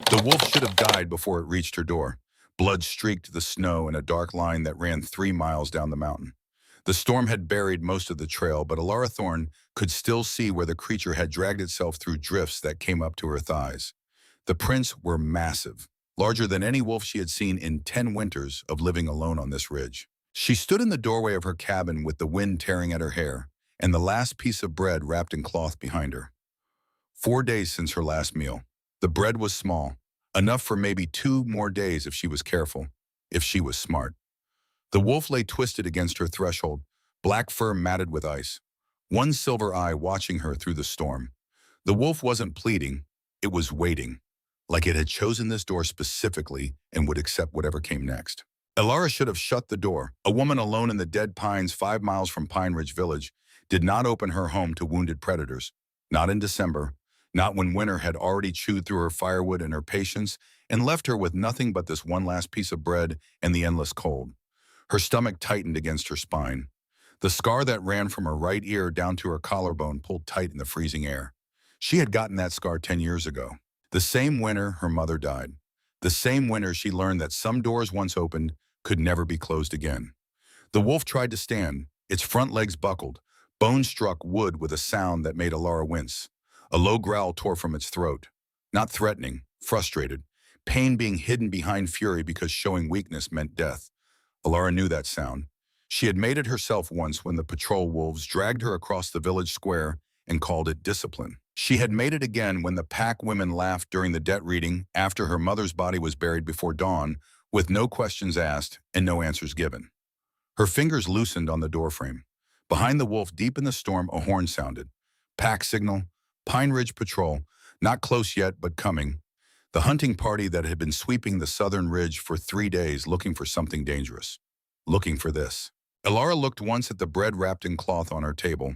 The wolf should have died before it reached her door. Blood streaked the snow in a dark line that ran 3 miles down the mountain. The storm had buried most of the trail, but Elara Thorne could still see where the creature had dragged itself through drifts that came up to her thighs. The prints were massive, larger than any wolf she had seen in 10 winters of living alone on this ridge. She stood in the doorway of her cabin with the wind tearing at her hair and the last piece of bread wrapped in cloth behind her. 4 days since her last meal. The bread was small, enough for maybe 2 more days if she was careful, if she was smart. The wolf lay twisted against her threshold, black fur matted with ice, one silver eye watching her through the storm. The wolf wasn't pleading, it was waiting, like it had chosen this door specifically and would accept whatever came next. Elara should have shut the door. A woman alone in the dead pines 5 miles from Pine Ridge Village did not open her home to wounded predators. Not in December, not when winter had already chewed through her firewood and her patience and left her with nothing but this one last piece of bread and the endless cold. Her stomach tightened against her spine. The scar that ran from her right ear down to her collarbone pulled tight in the freezing air. She had gotten that scar 10 years ago. The same winter her mother died. The same winter she learned that some doors once opened could never be closed again. The wolf tried to stand. Its front legs buckled. Bone struck wood with a sound that made Elara wince. A low growl tore from its throat. Not threatening, frustrated. Pain being hidden behind fury because showing weakness meant death. Elara knew that sound. She had made it herself once when the patrol wolves dragged her across the village square and called it discipline. She had made it again when the pack women laughed during the debt reading after her mother's body was buried before dawn, with no questions asked and no answers given. Her fingers loosened on the doorframe. Behind the wolf, deep in the storm, a horn sounded. Pack signal, Pine Ridge Patrol, not close yet but coming. The hunting party that had been sweeping the southern ridge for 3 days looking for something dangerous. Looking for this. Elara looked once at the bread wrapped in cloth on her table,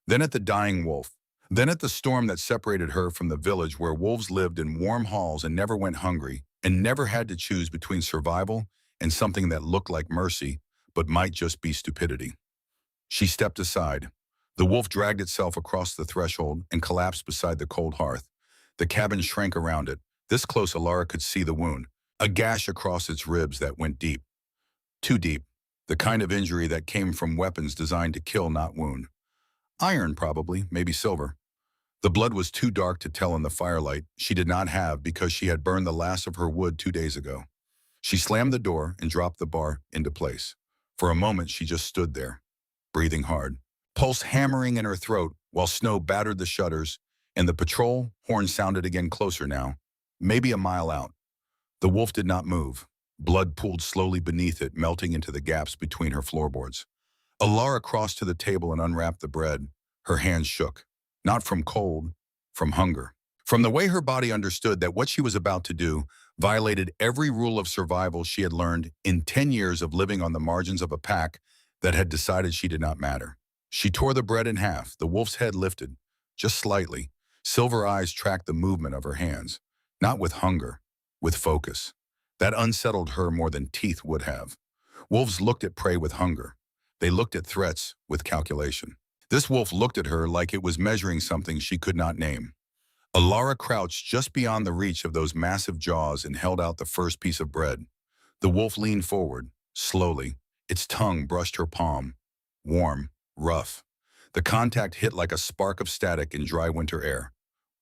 then at the dying wolf, then at the storm that separated her from the village where wolves lived in warm halls and never went hungry and never had to choose between survival and something that looked like mercy but might just be stupidity. She stepped aside. The wolf dragged itself across the threshold and collapsed beside the cold hearth. The cabin shrank around it. This close, Elara could see the wound, a gash across its ribs that went deep. Too deep. The kind of injury that came from weapons designed to kill, not wound. Iron, probably, maybe silver. The blood was too dark to tell in the firelight. She did not have because she had burned the last of her wood 2 days ago. She slammed the door and dropped the bar into place. For a moment, she just stood there, breathing hard, pulse hammering in her throat while snow battered the shutters, and the patrol horn sounded again, closer now, maybe a mile out. The wolf did not move. Blood pooled slowly beneath it, melting into the gaps between her floorboards. Elara crossed to the table and unwrapped the bread. Her hands shook, not from cold, from hunger. From the way her body understood that what she was about to do violated every rule of survival she had learned in 10 years of living on the margins of a pack that had decided she did not matter. She tore the bread in half. The wolf's head lifted, just slightly. Silver eyes tracked the movement of her hands, not with hunger, with focus. That unsettled her more than teeth would have. Wolves looked at prey with hunger. They looked at threats with calculation. This wolf looked at her like it was measuring something she could not name. Elara crouched just beyond the reach of those massive jaws and held out the first piece of bread. The wolf leaned forward, slowly. Its tongue brushed her palm. Warm, rough. The contact hit like a spark of static in dry winter air.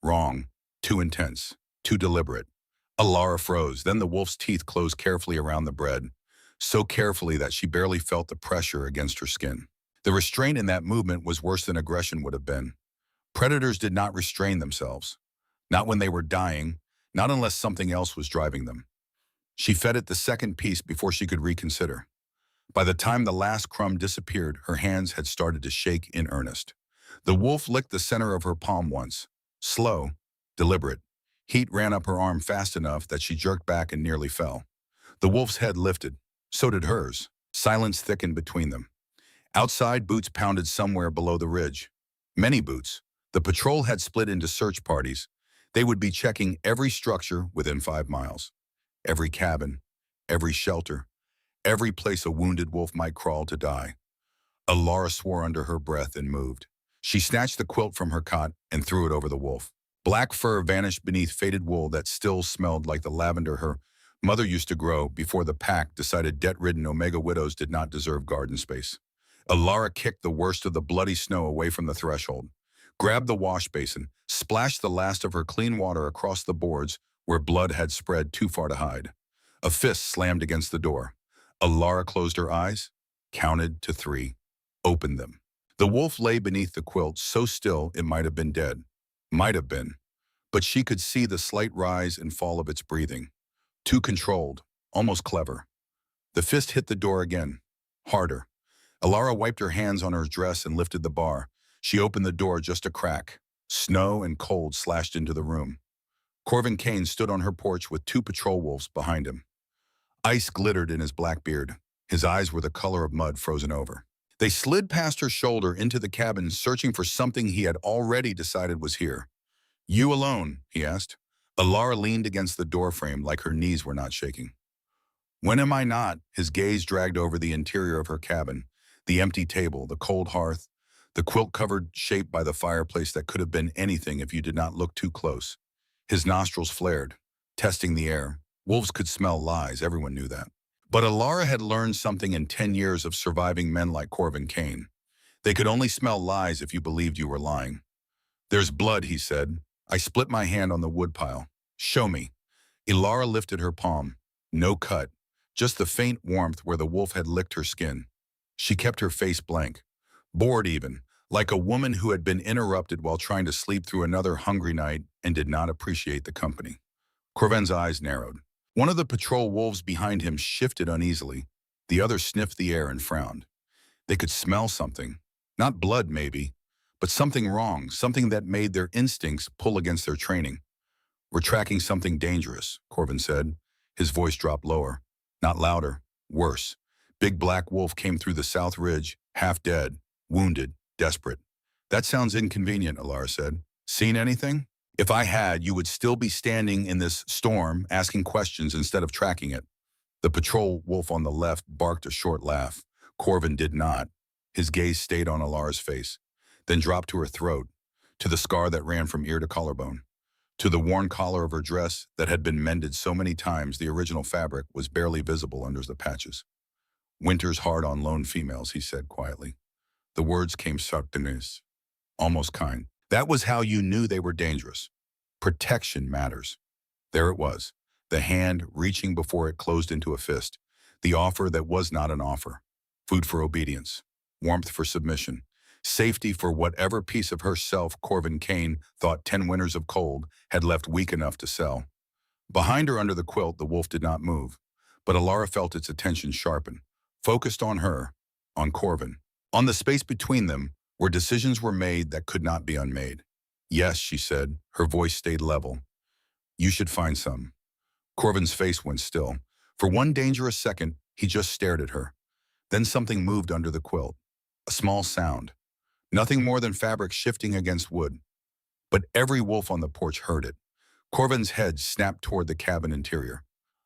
Wrong, too intense, too deliberate. Elara froze. Then the wolf's teeth closed carefully around the bread, so carefully that she barely felt the pressure against her skin. The restraint in that movement was worse than aggression would have been. Predators did not restrain themselves. Not when they were dying, not unless something else was driving them. She fed it the second piece before she could reconsider. By the time the last crumb disappeared, her hands had started to shake in earnest. The wolf licked the center of her palm once. Slow, deliberate. Heat ran up her arm fast enough that she jerked back and nearly fell. The wolf's head lifted. So did hers. Silence thickened between them. Outside, boots pounded somewhere below the ridge. Many boots. The patrol had split into search parties. They would be checking every structure within 5 miles. Every cabin, every shelter, every place a wounded wolf might crawl to die. Elara swore under her breath and moved. She snatched the quilt from her cot and threw it over the wolf. Black fur vanished beneath faded wool that still smelled like the lavender her mother used to grow before the pack decided debt-ridden Omega widows did not deserve garden space. Elara kicked the worst of the bloody snow away from the threshold, grabbed the wash basin, splashed the last of her clean water across the boards where blood had spread too far to hide. A fist slammed against the door. Elara closed her eyes, counted to 3, opened them. The wolf lay beneath the quilt so still it might have been dead. Might have been. But she could see the slight rise and fall of its breathing. Too controlled, almost clever. The fist hit the door again. Harder. Elara wiped her hands on her dress and lifted the bar. She opened the door just a crack. Snow and cold slashed into the room. Corvan Kane stood on her porch with 2 patrol wolves behind him. Ice glittered in his black beard. His eyes were the color of mud frozen over. They slid past her shoulder into the cabin, searching for something he had already decided was here. "You alone?" he asked. Elara leaned against the doorframe like her knees were not shaking. "When am I not?" His gaze dragged over the interior of her cabin, the empty table, the cold hearth, the quilt-covered shape by the fireplace that could have been anything if you did not look too close. His nostrils flared, testing the air. Wolves could smell lies, everyone knew that. But Elara had learned something in 10 years of surviving men like Corvan Kane. They could only smell lies if you believed you were lying. "There's blood," he said. "I split my hand on the woodpile. Show me." Elara lifted her palm. No cut, just the faint warmth where the wolf had licked her skin. She kept her face blank, bored even, like a woman who had been interrupted while trying to sleep through another hungry night and did not appreciate the company. Corvan's eyes narrowed. One of the patrol wolves behind him shifted uneasily. The other sniffed the air and frowned. They could smell something. Not blood, maybe, but something wrong, something that made their instincts pull against their training. "We're tracking something dangerous," Corvan said. His voice dropped lower. Not louder, worse. Big black wolf came through the south ridge, half dead, wounded, desperate. "That sounds inconvenient," Elara said. "Seen anything?" "If I had, you would still be standing in this storm, asking questions instead of tracking it." The patrol wolf on the left barked a short laugh. Corvan did not. His gaze stayed on Elara's face, then dropped to her throat, to the scar that ran from ear to collarbone, to the worn collar of her dress that had been mended so many times the original fabric was barely visible under the patches. "Winter's hard on lone females," he said quietly. The words came sarcastic, almost kind. "That was how you knew they were dangerous. Protection matters." There it was, the hand reaching before it closed into a fist, the offer that was not an offer. Food for obedience, warmth for submission, safety for whatever piece of herself Corvan Kane thought 10 winters of cold had left weak enough to sell. Behind her under the quilt, the wolf did not move, but Elara felt its attention sharpen, focused on her, on Corvan, on the space between them, where decisions were made that could not be unmade. "Yes," she said, her voice stayed level. "You should find some." Corvan's face went still. For one dangerous second, he just stared at her. Then something moved under the quilt. A small sound. Nothing more than fabric shifting against wood. But every wolf on the porch heard it. Corvan's head snapped toward the cabin interior.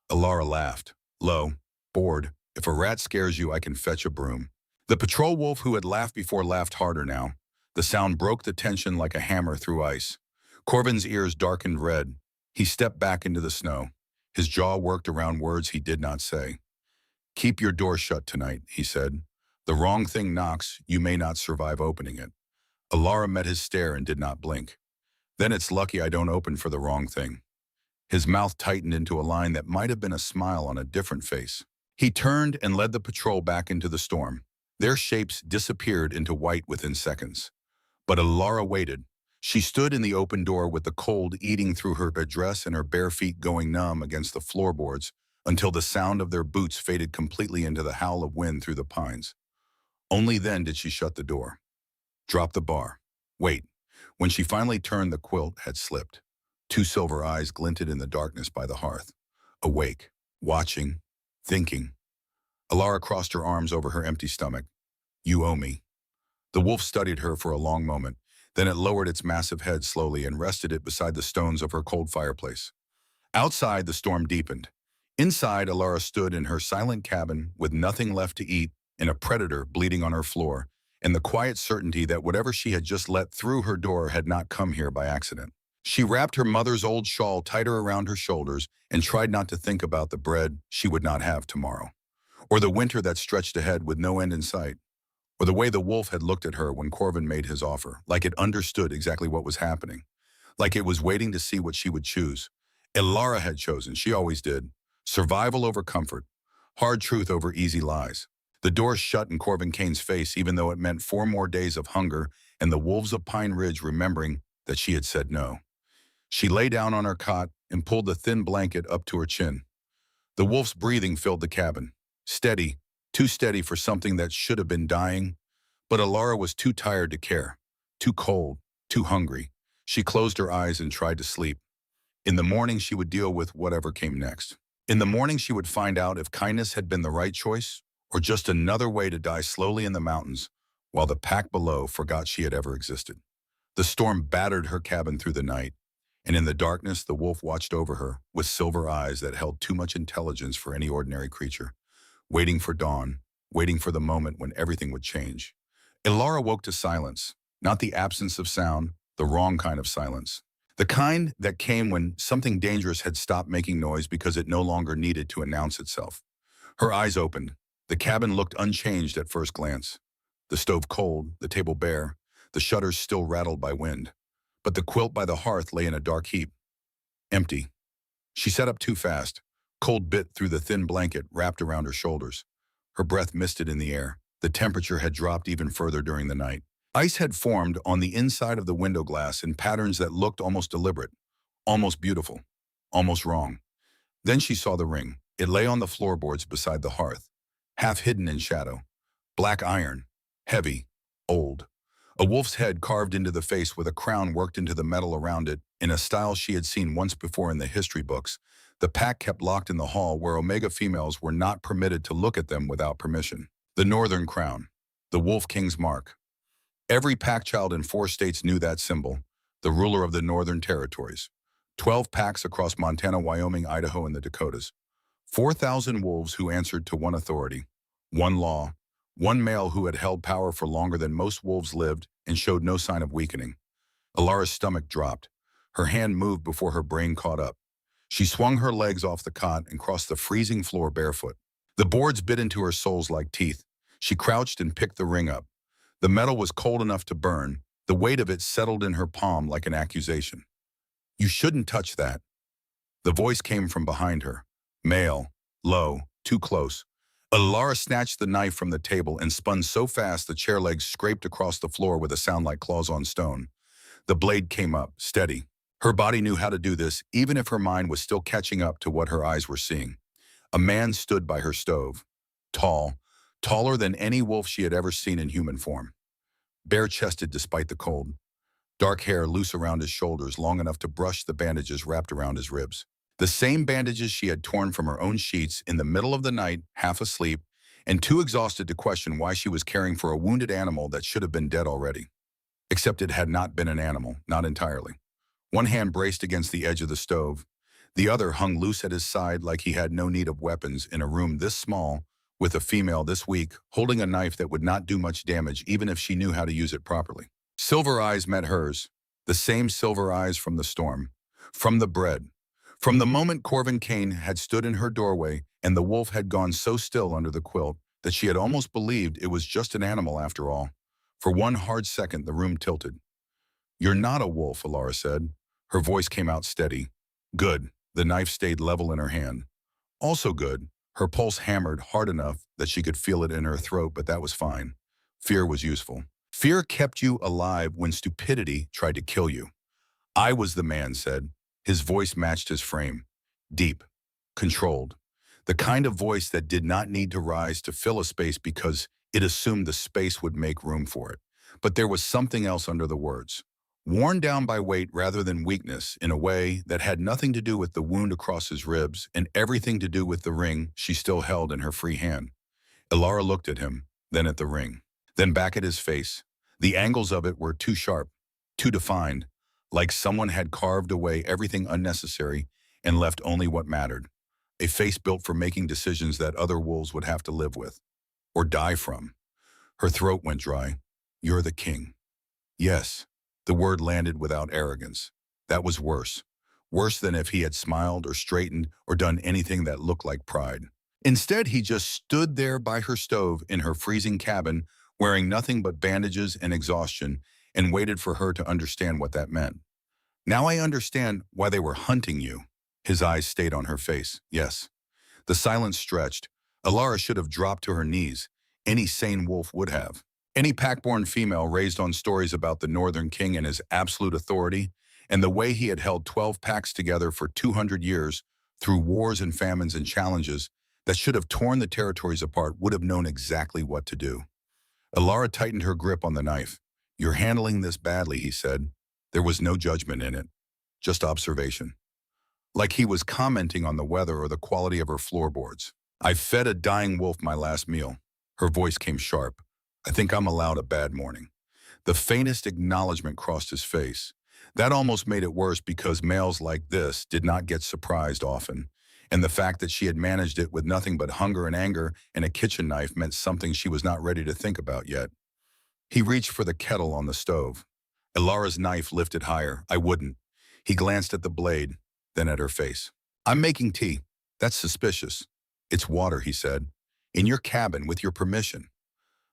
Elara laughed, low, bored. "If a rat scares you, I can fetch a broom." The patrol wolf who had laughed before laughed harder now. The sound broke the tension like a hammer through ice. Corvan's ears darkened red. He stepped back into the snow. His jaw worked around words he did not say. "Keep your door shut tonight," he said. "The wrong thing knocks, you may not survive opening it." Elara met his stare and did not blink. "Then it's lucky I don't open for the wrong thing." His mouth tightened into a line that might have been a smile on a different face. He turned and led the patrol back into the storm. Their shapes disappeared into white within seconds. But Elara waited. She stood in the open door with the cold eating through her dress and her bare feet going numb against the floorboards until the sound of their boots faded completely into the howl of wind through the pines. Only then did she shut the door. Drop the bar. Wait. When she finally turned, the quilt had slipped. 2 silver eyes glinted in the darkness by the hearth. Awake, watching, thinking. Elara crossed her arms over her empty stomach. "You owe me." The wolf studied her for a long moment. Then it lowered its massive head slowly and rested it beside the stones of her cold fireplace. Outside, the storm deepened. Inside, Elara stood in her silent cabin with nothing left to eat and a predator bleeding on her floor, and the quiet certainty that whatever she had just let through her door had not come here by accident. She wrapped her mother's old shawl tighter around her shoulders and tried not to think about the bread she would not have tomorrow, or the winter that stretched ahead with no end in sight, or the way the wolf had looked at her when Corvan made his offer, like it understood exactly what was happening, like it was waiting to see what she would choose. Elara had chosen, she always did, survival over comfort, hard truth over easy lies. The door shut in Corvan Kane's face, even though it meant 4 more days of hunger and the wolves of Pine Ridge remembering that she had said no. She lay down on her cot and pulled the thin blanket up to her chin. The wolf's breathing filled the cabin. Steady, too steady for something that should have been dying. But Elara was too tired to care, too cold, too hungry. She closed her eyes and tried to sleep. In the morning, she would deal with whatever came next. In the morning, she would find out if kindness had been the right choice or just another way to die slowly in the mountains while the pack below forgot she had ever existed. The storm battered her cabin through the night, and in the darkness, the wolf watched over her with silver eyes that held too much intelligence for any ordinary creature, waiting for dawn, waiting for the moment when everything would change. Elara woke to silence, not the absence of sound, the wrong kind of silence. The kind that came when something dangerous had stopped making noise because it no longer needed to announce itself. Her eyes opened. The cabin looked unchanged at first glance. The stove cold, the table bare, the shutters still rattled by wind. But the quilt by the hearth lay in a dark heap. Empty. She sat up too fast. Cold bit through the thin blanket wrapped around her shoulders. Her breath misted in the air. The temperature had dropped even further during the night. Ice had formed on the inside of the window glass in patterns that looked almost deliberate, almost beautiful, almost wrong. Then she saw the ring. It lay on the floorboards beside the hearth, half hidden in shadow. Black iron, heavy, old. A wolf's head carved into the face with a crown worked into the metal around it in a style she had seen once before in the history books. The pack kept locked in the hall where Omega females were not permitted to look at them without permission. The Northern Crown, the Wolf King's mark. Every pack child in 4 states knew that symbol, the ruler of the Northern Territories. 12 packs across Montana, Wyoming, Idaho, and the Dakotas. 4,000 wolves who answered to one authority, one law, one male who had held power for longer than most wolves lived and showed no sign of weakening. Elara's stomach dropped. Her hand moved before her brain caught up. She swung her legs off the cot and crossed the freezing floor barefoot. The boards bit into her soles like teeth. She crouched and picked the ring up. The metal was cold enough to burn. The weight of it settled in her palm like an accusation. "You shouldn't touch that." The voice came from behind her. Male, low, too close. Elara snatched the knife from the table and spun so fast the chair legs scraped across the floor with a sound like claws on stone. The blade came up, steady. Her body knew how to do this, even if her mind was still catching up to what her eyes were seeing. A man stood by her stove. Tall, taller than any wolf she had ever seen in human form. Bare-chested despite the cold. Dark hair loose around his shoulders, long enough to brush the bandages wrapped around his ribs. The same bandages she had torn from her own sheets in the middle of the night, half asleep, and too exhausted to question why she was caring for a wounded animal that should have been dead already. Except it had not been an animal, not entirely. One hand braced against the edge of the stove. The other hung loose at his side like he had no need of weapons in a room this small, with a female this weak, holding a knife that would not do much damage even if she knew how to use it properly. Silver eyes met hers, the same silver eyes from the storm, from the bread. From the moment Corvan Kane had stood in her doorway and the wolf had gone so still under the quilt that she had almost believed it was just an animal after all. For one hard second, the room tilted. "You're not a wolf," Elara said. Her voice came out steady. Good. The knife stayed level in her hand. Also good. Her pulse hammered hard enough that she could feel it in her throat, but that was fine. Fear was useful. Fear kept you alive when stupidity tried to kill you. "I was the man," said. His voice matched his frame. Deep. Controlled. The kind of voice that did not need to rise to fill a space because it assumed the space would make room for it. But there was something else under the words. Worn down by weight rather than weakness in a way that had nothing to do with the wound across his ribs and everything to do with the ring she still held in her free hand. Elara looked at him, then at the ring, then back at his face. The angles of it were too sharp, too defined, like someone had carved away everything unnecessary and left only what mattered. A face built for making decisions that other wolves would have to live with, or die from. Her throat went dry. "You're the king." Yes, the word landed without arrogance. That was worse. Worse than if he had smiled or straightened or done anything that looked like pride. Instead, he just stood there by her stove in her freezing cabin, wearing nothing but bandages and exhaustion, and waited for her to understand what that meant. Now I understand why they were hunting you. His eyes stayed on her face. Yes. The silence stretched. Elara should have dropped to her knees. Any sane wolf would have. Any pack-born female raised on stories about the Northern King and his absolute authority, and the way he had held 12 packs together for 200 years through wars and famines and challenges that should have torn the territories apart, would have known exactly what to do. Elara tightened her grip on the knife. "You're handling this badly," he said. There was no judgment in it, just observation. Like he was commenting on the weather or the quality of her floorboards. "I fed a dying wolf my last meal." Her voice came sharp. "I think I'm allowed a bad morning." The faintest acknowledgement crossed his face. That almost made it worse because males like this did not get surprised often, and the fact that she had managed it with nothing but hunger and anger and a kitchen knife meant something she was not ready to think about yet. He reached for the kettle on the stove. Elara's knife lifted higher. "I wouldn't." He glanced at the blade, then at her face. "I'm making tea. That's suspicious." "It's water," he said. "In your cabin with your permission."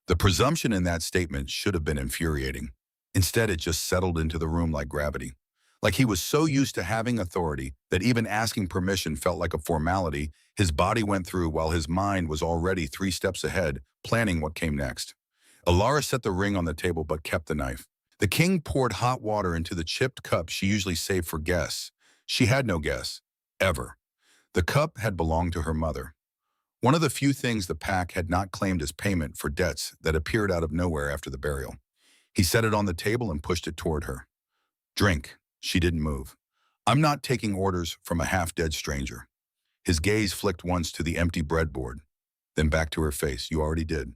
The presumption in that statement should have been infuriating. Instead, it just settled into the room like gravity. Like he was so used to having authority that even asking permission felt like a formality his body went through while his mind was already 3 steps ahead, planning what came next. Elara set the ring on the table but kept the knife. The king poured hot water into the chipped cup she usually saved for guests. She had no guests. Ever. The cup had belonged to her mother. One of the few things the pack had not claimed as payment for debts that appeared out of nowhere after the burial. He set it on the table and pushed it toward her. "Drink." She didn't move. "I'm not taking orders from a half-dead stranger." His gaze flicked once to the empty breadboard, then back to her face. "You already did."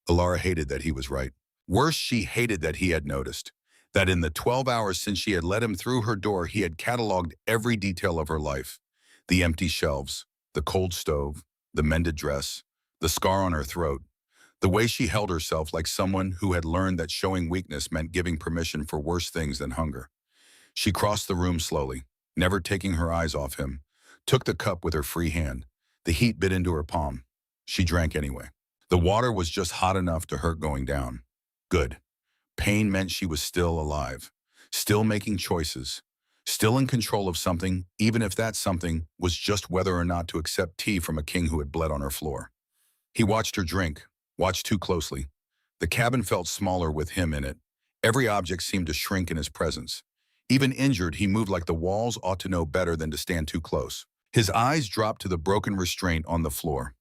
Elara hated that he was right. Worse, she hated that he had noticed. That in the 12 hours since she had let him through her door, he had cataloged every detail of her life. The empty shelves, the cold stove, the mended dress, the scar on her throat, the way she held herself like someone who had learned that showing weakness meant giving permission for worse things than hunger. She crossed the room slowly, never taking her eyes off him, took the cup with her free hand. The heat bit into her palm. She drank anyway. The water was just hot enough to hurt going down. Good. Pain meant she was still alive, still making choices, still in control of something, even if that something was just whether or not to accept tea from a king who had bled on her floor. He watched her drink, watched too closely. The cabin felt smaller with him in it. Every object seemed to shrink in his presence. Even injured, he moved like the walls ought to know better than to stand too close. His eyes dropped to the broken restraint on the floor.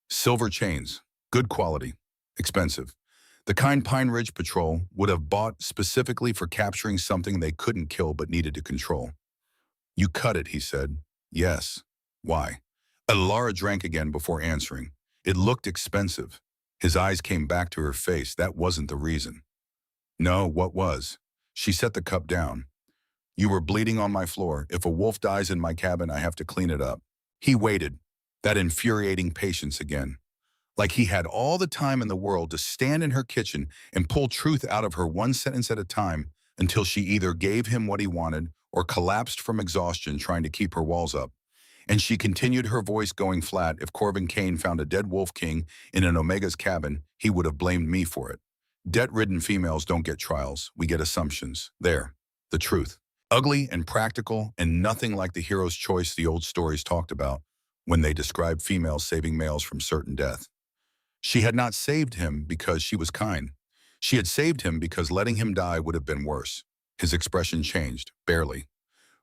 Silver chains, good quality, expensive. The kind Pine Ridge Patrol would have bought specifically for capturing something they couldn't kill but needed to control. "You cut it," he said. "Yes." "Why?" Elara drank again before answering. "It looked expensive." His eyes came back to her face. "That wasn't the reason." "No, what was?" She set the cup down. "You were bleeding on my floor. If a wolf dies in my cabin, I have to clean it up." He waited. That infuriating patience again. Like he had all the time in the world to stand in her kitchen and pull truth out of her one sentence at a time until she either gave him what he wanted or collapsed from exhaustion trying to keep her walls up. And she continued, her voice going flat. "If Corvan Kane found a dead wolf king in an Omega's cabin, he would have blamed me for it. Debt-ridden females don't get trials. We get assumptions. There. The truth. Ugly and practical and nothing like the hero's choice the old stories talked about when they described females saving males from certain death. She had not saved him because she was kind. She had saved him because letting him die would have been worse. His expression changed, barely.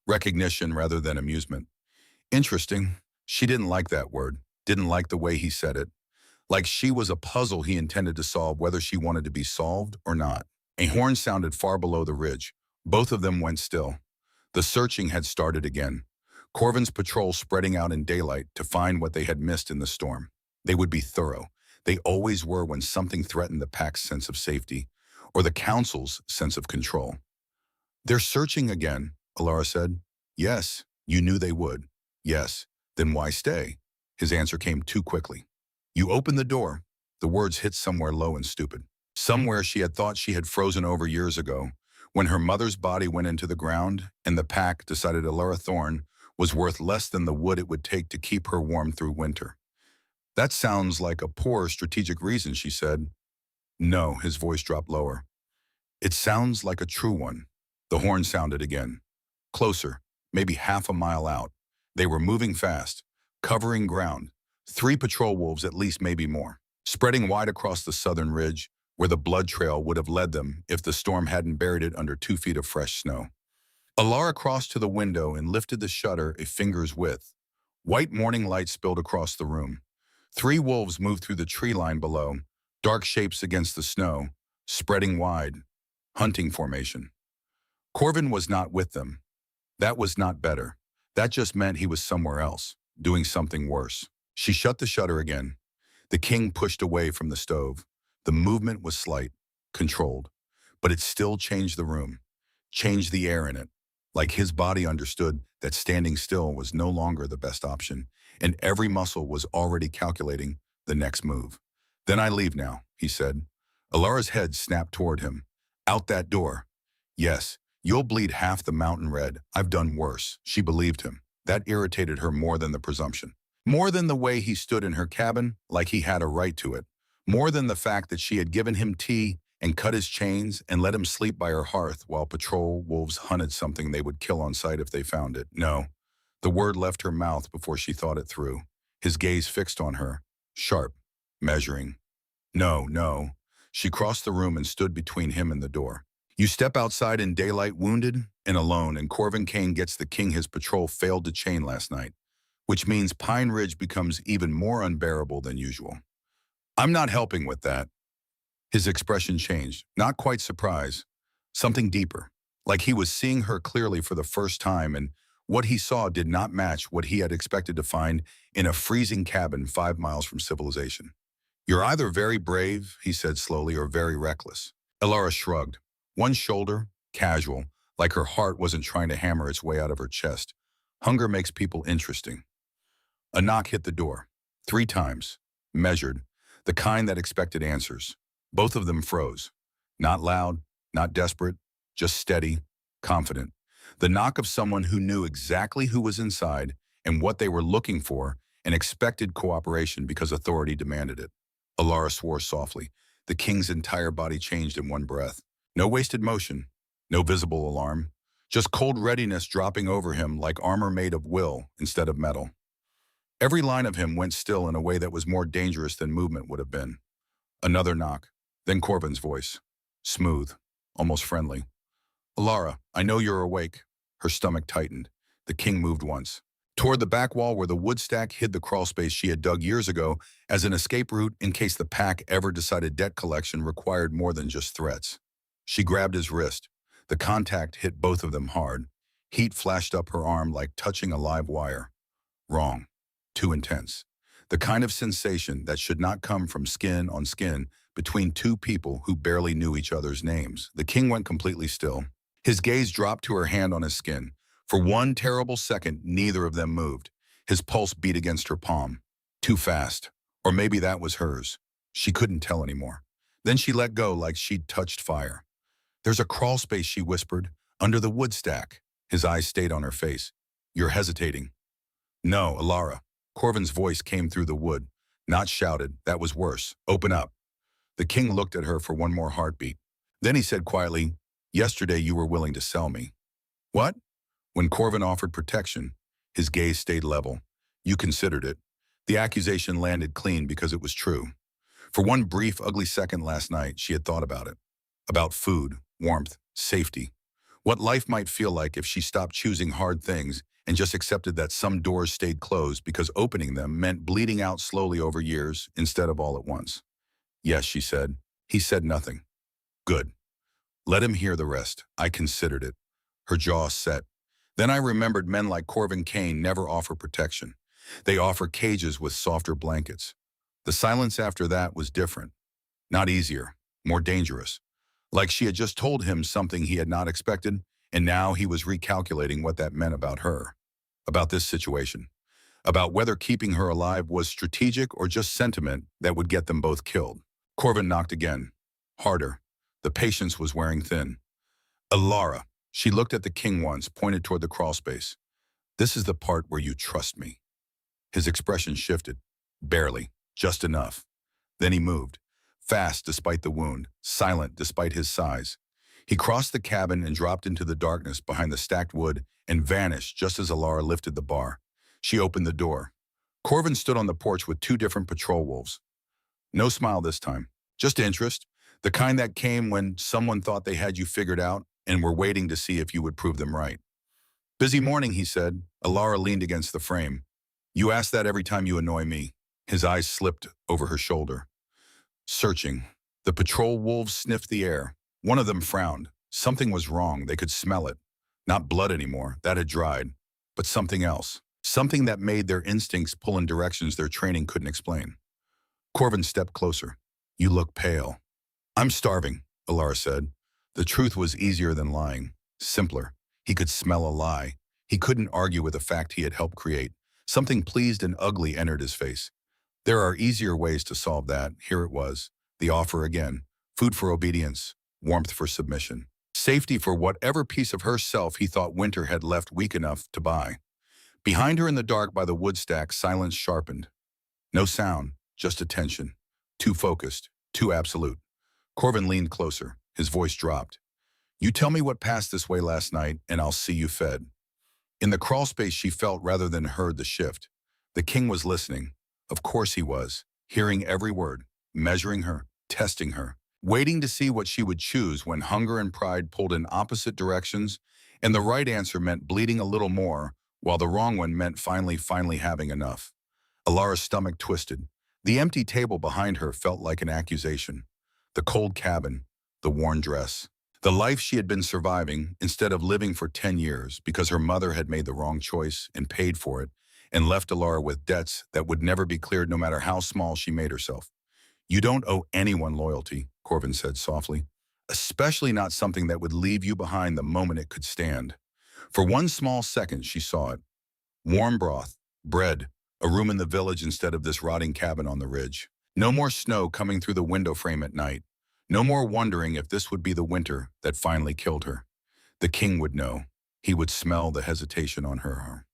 Recognition rather than amusement. Interesting. She didn't like that word, didn't like the way he said it. Like she was a puzzle he intended to solve whether she wanted to be solved or not. A horn sounded far below the ridge. Both of them went still. The searching had started again. Corvan's patrol spreading out in daylight to find what they had missed in the storm. They would be thorough. They always were when something threatened the pack's sense of safety, or the council's sense of control. "They're searching again," Elara said. "Yes, you knew they would." "Yes, then why stay?" His answer came too quickly. "You opened the door." The words hit somewhere low and stupid. Somewhere she had thought she had frozen over years ago, When her mother's body went into the ground, and the pack decided Elara Thorne was worth less than the wood it would take to keep her warm through winter. That sounds like a poor strategic reason, she said. No, his voice dropped lower. It sounds like a true one. The horn sounded again. Closer, maybe half a mile out. They were moving fast, covering ground. 3 patrol wolves at least, maybe more, spreading wide across the southern ridge, where the blood trail would have led them if the storm hadn't buried it under 2 feet of fresh snow. Elara crossed to the window and lifted the shutter a finger's width. White morning light spilled across the room. 3 wolves moved through the tree line below, dark shapes against the snow, spreading wide. Hunting formation. Corvan was not with them. That was not better. That just meant he was somewhere else, doing something worse. She shut the shutter again. The king pushed away from the stove. The movement was slight, controlled, but it still changed the room, changed the air in it. Like his body understood that standing still was no longer the best option, and every muscle was already calculating the next move. Then I leave now, he said. Elara's head snapped toward him. Out that door. Yes, you'll bleed half the mountain red. I've done worse. She believed him. That irritated her more than the presumption. More than the way he stood in her cabin, like he had a right to it. More than the fact that she had given him tea and cut his chains and let him sleep by her hearth while patrol wolves hunted something they would kill on sight if they found it. No. The word left her mouth before she thought it through. His gaze fixed on her, sharp, measuring. No, no. She crossed the room and stood between him and the door. You step outside in daylight wounded and alone, and Corvan Kane gets the king his patrol failed to chain last night, which means Pine Ridge becomes even more unbearable than usual. I'm not helping with that. His expression changed, not quite surprise, something deeper, like he was seeing her clearly for the first time, and what he saw did not match what he had expected to find in a freezing cabin 5 miles from civilization. You're either very brave, he said slowly, or very reckless. Elara shrugged, one shoulder, casual, like her heart wasn't trying to hammer its way out of her chest. Hunger makes people interesting. A knock hit the door. 3 times, measured, the kind that expected answers. Both of them froze. Not loud, not desperate, just steady, confident. The knock of someone who knew exactly who was inside and what they were looking for and expected cooperation because authority demanded it. Elara swore softly. The king's entire body changed in one breath. No wasted motion, no visible alarm, just cold readiness dropping over him like armor made of will instead of metal. Every line of him went still in a way that was more dangerous than movement would have been. Another knock, then Corvan's voice. Smooth, almost friendly. Elara, I know you're awake. Her stomach tightened. The king moved once. Toward the back wall where the wood stack hid the crawl space she had dug years ago as an escape route in case the pack ever decided debt collection required more than just threats. She grabbed his wrist. The contact hit both of them hard. Heat flashed up her arm like touching a live wire. Wrong. Too intense. The kind of sensation that should not come from skin on skin between 2 people who barely knew each other's names. The king went completely still. His gaze dropped to her hand on his skin. For one terrible second, neither of them moved. His pulse beat against her palm. Too fast. Or maybe that was hers. She couldn't tell anymore. Then she let go like she'd touched fire. There's a crawl space, she whispered, under the wood stack. His eyes stayed on her face. You're hesitating. No, Elara. Corvan's voice came through the wood. Not shouted. That was worse. Open up. The king looked at her for one more heartbeat. Then he said quietly, yesterday you were willing to sell me. What? When Corvan offered protection, his gaze stayed level. You considered it. The accusation landed clean because it was true. For one brief, ugly second last night, she had thought about it. About food, warmth, safety. What life might feel like if she stopped choosing hard things and just accepted that some doors stayed closed because opening them meant bleeding out slowly over years instead of all at once. Yes, she said. He said nothing. Good. Let him hear the rest. I considered it. Her jaw set. Then I remembered men like Corvan Kane never offer protection. They offer cages with softer blankets. The silence after that was different. Not easier, more dangerous. Like she had just told him something he had not expected, and now he was recalculating what that meant about her. About this situation. About whether keeping her alive was strategic or just sentiment that would get them both killed. Corvan knocked again. Harder. The patience was wearing thin. Elara. She looked at the king once, pointed toward the crawlspace. This is the part where you trust me. His expression shifted. Barely. Just enough. Then he moved. Fast despite the wound. Silent despite his size. He crossed the cabin and dropped into the darkness behind the stacked wood and vanished just as Elara lifted the bar. She opened the door. Corvan stood on the porch with two different patrol wolves. No smile this time. Just interest. The kind that came when someone thought they had you figured out and were waiting to see if you would prove them right. Busy morning, he said. Elara leaned against the frame. You ask that every time you annoy me. His eyes slipped over her shoulder. Searching. The patrol wolves sniffed the air. One of them frowned. Something was wrong. They could smell it. Not blood anymore. That had dried. But something else. Something that made their instincts pull in directions their training couldn't explain. Corvan stepped closer. You look pale. I'm starving, Elara said. The truth was easier than lying. Simpler. He could smell a lie. He couldn't argue with a fact he had helped create. Something pleased and ugly entered his face. There are easier ways to solve that. Here it was. The offer again. Food for obedience. Warmth for submission. Safety for whatever piece of herself he thought Winter had left weak enough to buy. Behind her in the dark by the wood stack, silence sharpened. No sound, just attention. Too focused, too absolute. Corvan leaned closer. His voice dropped. You tell me what passed this way last night, and I'll see you fed. In the crawlspace she felt rather than heard the shift. The king was listening. Of course he was. Hearing every word. Measuring her. Testing her. Waiting to see what she would choose when hunger and pride pulled in opposite directions, and the right answer meant bleeding a little more, while the wrong one meant finally having enough. Elara's stomach twisted. The empty table behind her felt like an accusation. The cold cabin. The worn dress. The life she had been surviving instead of living for 10 years because her mother had made the wrong choice and paid for it and left Elara with debts that would never be cleared no matter how small she made herself. You don't owe anyone loyalty, Corvan said softly, especially not something that would leave you behind the moment it could stand. For one small second she saw it. Warm broth, bread, a room in the village instead of this rotting cabin on the ridge. No more snow coming through the window frame at night. No more wondering if this would be the winter that finally killed her. The king would know. He would smell the hesitation on her arm.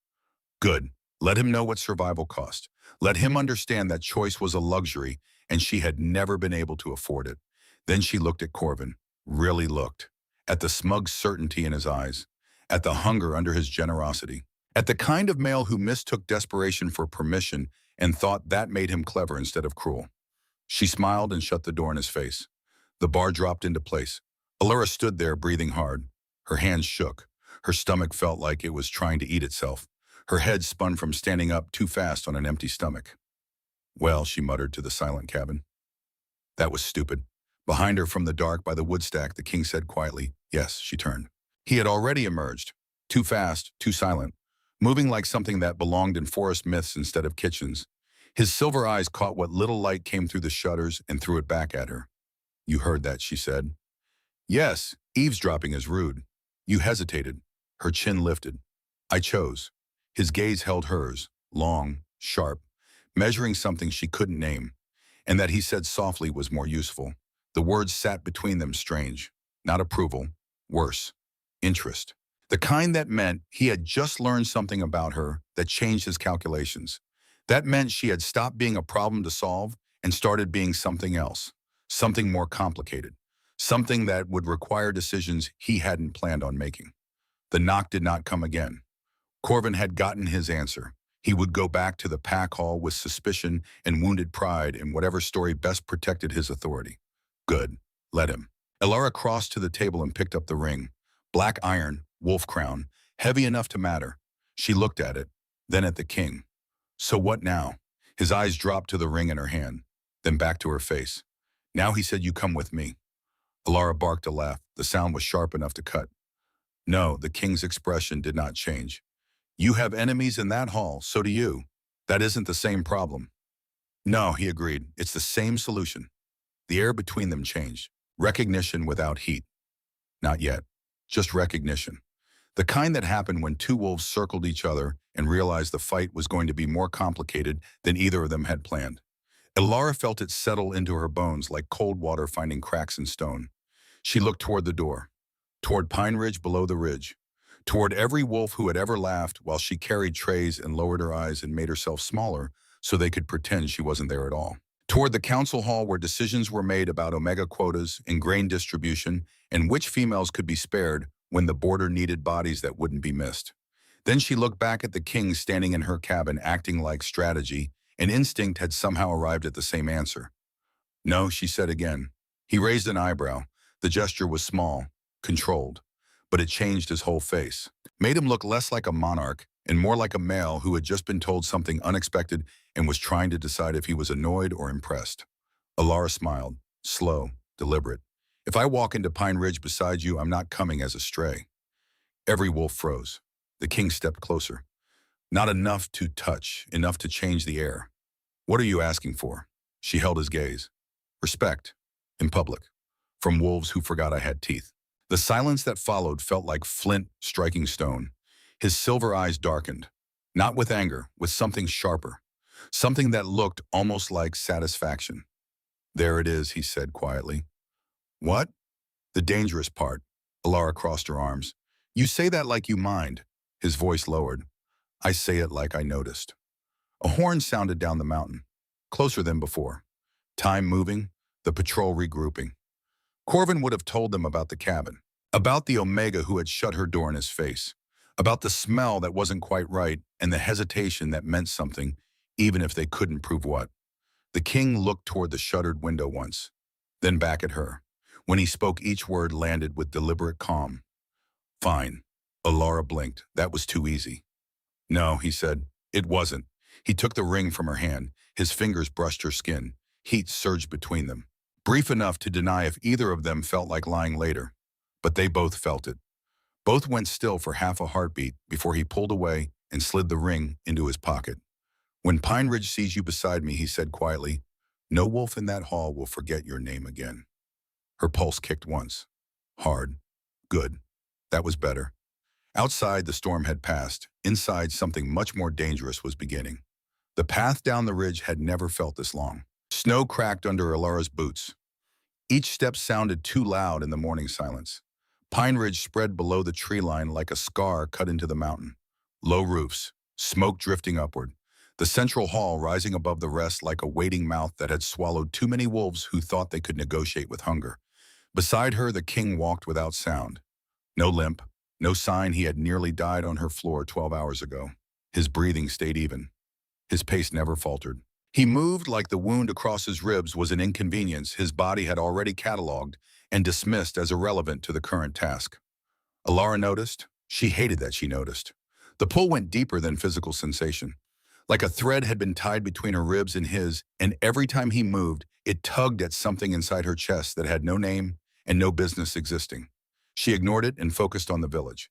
Good. Let him know what survival cost. Let him understand that choice was a luxury and she had never been able to afford it. Then she looked at Corvan, really looked, at the smug certainty in his eyes, at the hunger under his generosity, at the kind of male who mistook desperation for permission and thought that made him clever instead of cruel. She smiled and shut the door in his face. The bar dropped into place. Elara stood there, breathing hard. Her hands shook. Her stomach felt like it was trying to eat itself. Her head spun from standing up too fast on an empty stomach. Well, she muttered to the silent cabin. That was stupid. Behind her from the dark by the wood stack, the king said quietly, yes, she turned. He had already emerged. Too fast, too silent. Moving like something that belonged in forest myths instead of kitchens. His silver eyes caught what little light came through the shutters and threw it back at her. You heard that, she said. Yes, eavesdropping is rude. You hesitated. Her chin lifted. I chose. His gaze held hers, long, sharp, measuring something she couldn't name, and that he said softly was more useful. The words sat between them strange. Not approval, worse, interest. The kind that meant he had just learned something about her that changed his calculations. That meant she had stopped being a problem to solve and started being something else, something more complicated, something that would require decisions he hadn't planned on making. The knock did not come again. Corvan had gotten his answer. He would go back to the pack hall with suspicion and wounded pride in whatever story best protected his authority. Good. Let him. Elara crossed to the table and picked up the ring. Black iron, wolf crown, heavy enough to matter. She looked at it, then at the king. So what now? His eyes dropped to the ring in her hand, then back to her face. Now he said, you come with me. Elara barked a laugh. The sound was sharp enough to cut. No, the king's expression did not change. You have enemies in that hall, so do you. That isn't the same problem. No, he agreed. It's the same solution. The air between them changed. Recognition without heat. Not yet. Just recognition. The kind that happened when two wolves circled each other and realized the fight was going to be more complicated than either of them had planned. Elara felt it settle into her bones like cold water finding cracks in stone. She looked toward the door. toward Pine Ridge below the ridge, toward every wolf who had ever laughed while she carried trays and lowered her eyes and made herself smaller so they could pretend she wasn't there at all. Toward the council hall where decisions were made about omega quotas and grain distribution and which females could be spared when the border needed bodies that wouldn't be missed. Then she looked back at the king standing in her cabin acting like strategy and instinct had somehow arrived at the same answer. No, she said again. He raised an eyebrow. The gesture was small, controlled, but it changed his whole face, made him look less like a monarch and more like a male who had just been told something unexpected and was trying to decide if he was annoyed or impressed. Elara smiled, slow, deliberate. If I walk into Pine Ridge beside you, I'm not coming as a stray. Every wolf froze. The king stepped closer. Not enough to touch, enough to change the air. What are you asking for? She held his gaze. Respect. In public. From wolves who forgot I had teeth. The silence that followed felt like flint striking stone. His silver eyes darkened. Not with anger, with something sharper. Something that looked almost like satisfaction. There it is, he said quietly. What? The dangerous part. Elara crossed her arms. You say that like you mind. His voice lowered. I say it like I noticed. A horn sounded down the mountain. Closer than before. Time moving, the patrol regrouping. Corvan would have told them about the cabin. About the Omega who had shut her door in his face. About the smell that wasn't quite right and the hesitation that meant something, even if they couldn't prove what. The king looked toward the shuttered window once, then back at her. When he spoke, each word landed with deliberate calm. Fine. Elara blinked. That was too easy. No, he said. It wasn't. He took the ring from her hand. His fingers brushed her skin. Heat surged between them. Brief enough to deny if either of them felt like lying later. But they both felt it. Both went still for half a heartbeat before he pulled away and slid the ring into his pocket. When Pine Ridge sees you beside me, he said quietly, no wolf in that hall will forget your name again. Her pulse kicked once. Hard. Good. That was better. Outside, the storm had passed. Inside, something much more dangerous was beginning. The path down the ridge had never felt this long. Snow cracked under Elara's boots. Each step sounded too loud in the morning silence. Pine Ridge spread below the tree line like a scar cut into the mountain. Low roofs, smoke drifting upward. The central hall rising above the rest like a waiting mouth that had swallowed too many wolves who thought they could negotiate with hunger. Beside her, the king walked without sound. No limp, no sign he had nearly died on her floor 12 hours ago. His breathing stayed even. His pace never faltered. He moved like the wound across his ribs was an inconvenience his body had already catalogued and dismissed as irrelevant to the current task. Elara noticed. She hated that she noticed. The pull went deeper than physical sensation. Like a thread had been tied between her ribs and his, and every time he moved, it tugged at something inside her chest that had no name and no business existing. She ignored it and focused on the village.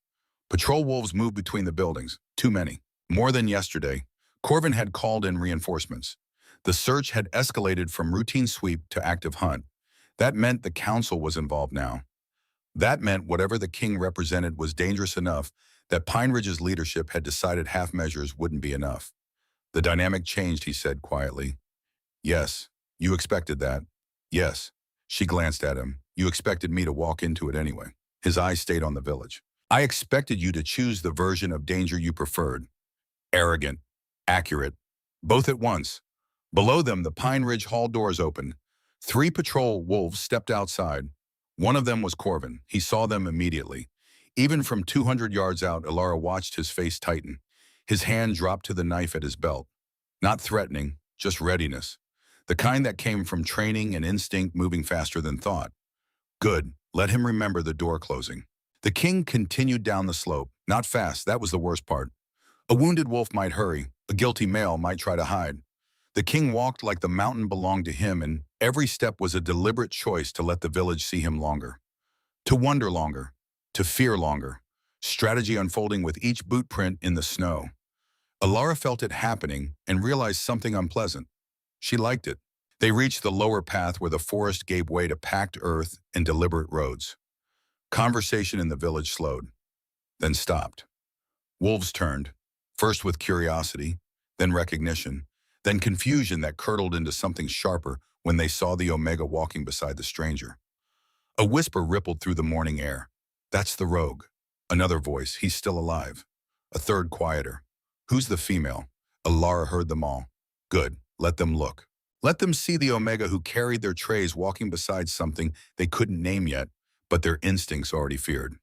Patrol wolves moved between the buildings, too many. More than yesterday, Corvan had called in reinforcements. The search had escalated from routine sweep to active hunt. That meant the council was involved now. That meant whatever the king represented was dangerous enough that Pine Ridge's leadership had decided half measures wouldn't be enough. The dynamic changed, he said quietly. Yes, you expected that. Yes. She glanced at him. You expected me to walk into it anyway. His eyes stayed on the village. I expected you to choose the version of danger you preferred. Arrogant, accurate, both at once. Below them, the Pine Ridge hall doors opened. 3 patrol wolves stepped outside. One of them was Corvan. He saw them immediately. Even from 200 yards out, Elara watched his face tighten. His hand dropped to the knife at his belt. Not threatening, just readiness. The kind that came from training and instinct moving faster than thought. Good. Let him remember the door closing. The king continued down the slope. Not fast, that was the worst part. A wounded wolf might hurry. A guilty male might try to hide. The king walked like the mountain belonged to him, and every step was a deliberate choice to let the village see him longer. To wonder longer. To fear longer. Strategy unfolding with each boot print in the snow. Elara felt it happening and realized something unpleasant. She liked it. They reached the lower path where the forest gave way to packed earth and deliberate roads. Conversation in the village slowed, then stopped. Wolves turned, first with curiosity, then recognition, then confusion that curdled into something sharper when they saw the Omega walking beside the stranger. A whisper rippled through the morning air. That's the rogue. Another voice. He's still alive. A third quieter. Who's the female? Elara heard them all. Good. Let them look. Let them see the Omega who carried their trays walking beside something they couldn't name yet, but their instincts already feared.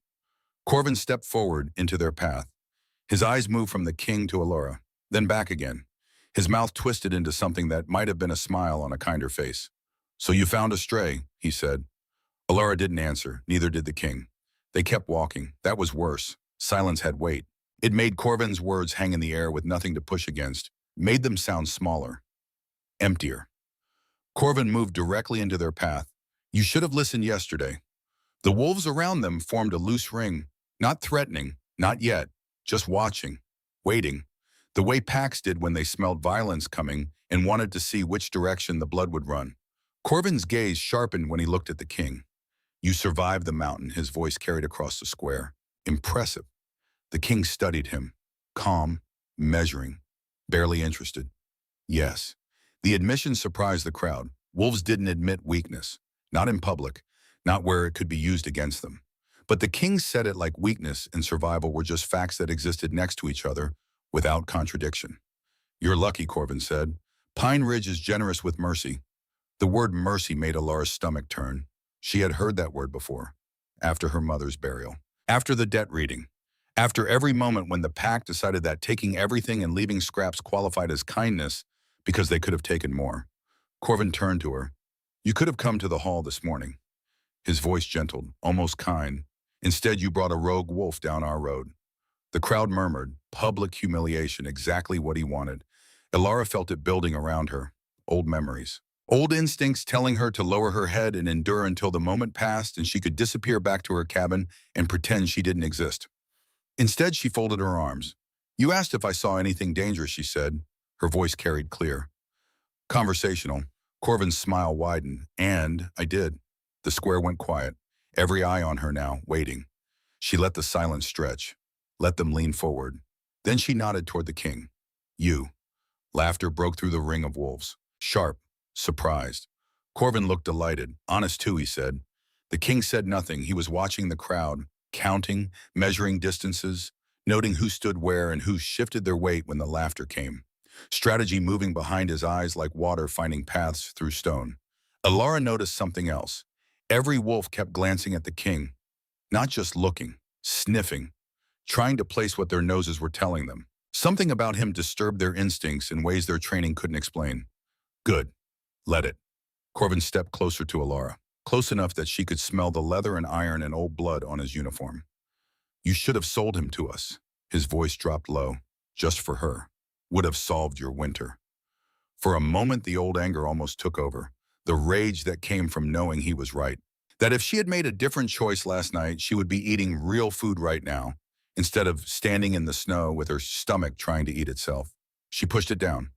Corvan stepped forward into their path. His eyes moved from the king to Elara, then back again. His mouth twisted into something that might have been a smile on a kinder face. So you found a stray, he said. Elara didn't answer, neither did the king. They kept walking. That was worse. Silence had weight. It made Corvan's words hang in the air with nothing to push against, made them sound smaller, emptier. Corvan moved directly into their path. You should have listened yesterday. The wolves around them formed a loose ring, not threatening, not yet, just watching, waiting, the way packs did when they smelled violence coming and wanted to see which direction the blood would run. Corvan's gaze sharpened when he looked at the king. You survived the mountain, his voice carried across the square. Impressive. The king studied him, calm, measuring, barely interested. Yes. The admission surprised the crowd. Wolves didn't admit weakness, not in public, not where it could be used against them. But the king said it like weakness and survival were just facts that existed next to each other, without contradiction. You're lucky, Corvan said. Pine Ridge is generous with mercy. The word mercy made Elara's stomach turn. She had heard that word before, after her mother's burial, after the debt reading, after every moment when the pack decided that taking everything and leaving scraps qualified as kindness because they could have taken more. Corvan turned to her. You could have come to the hall this morning. His voice gentled, almost kind. Instead, you brought a rogue wolf down our road. The crowd murmured, public humiliation, exactly what he wanted. Elara felt it building around her, old memories. Old instincts telling her to lower her head and endure until the moment passed and she could disappear back to her cabin and pretend she didn't exist. Instead, she folded her arms. You asked if I saw anything dangerous, she said. Her voice carried clear. Conversational. Corvan's smile widened. And I did. The square went quiet. Every eye on her now, waiting. She let the silence stretch. Let them lean forward. Then she nodded toward the king. You. Laughter broke through the ring of wolves. Sharp. Surprised. Corvan looked delighted. Honest too, he said. The king said nothing. He was watching the crowd, counting, measuring distances, noting who stood where and who shifted their weight when the laughter came. Strategy moving behind his eyes like water finding paths through stone. Elara noticed something else. Every wolf kept glancing at the king, not just looking, sniffing, trying to place what their noses were telling them. Something about him disturbed their instincts in ways their training couldn't explain. Good. Let it. Corvan stepped closer to Elara, close enough that she could smell the leather and iron and old blood on his uniform. You should have sold him to us. His voice dropped low. Just for her. Would have solved your winter. For a moment, the old anger almost took over. The rage that came from knowing he was right. That if she had made a different choice last night, she would be eating real food right now, instead of standing in the snow with her stomach trying to eat itself. She pushed it down.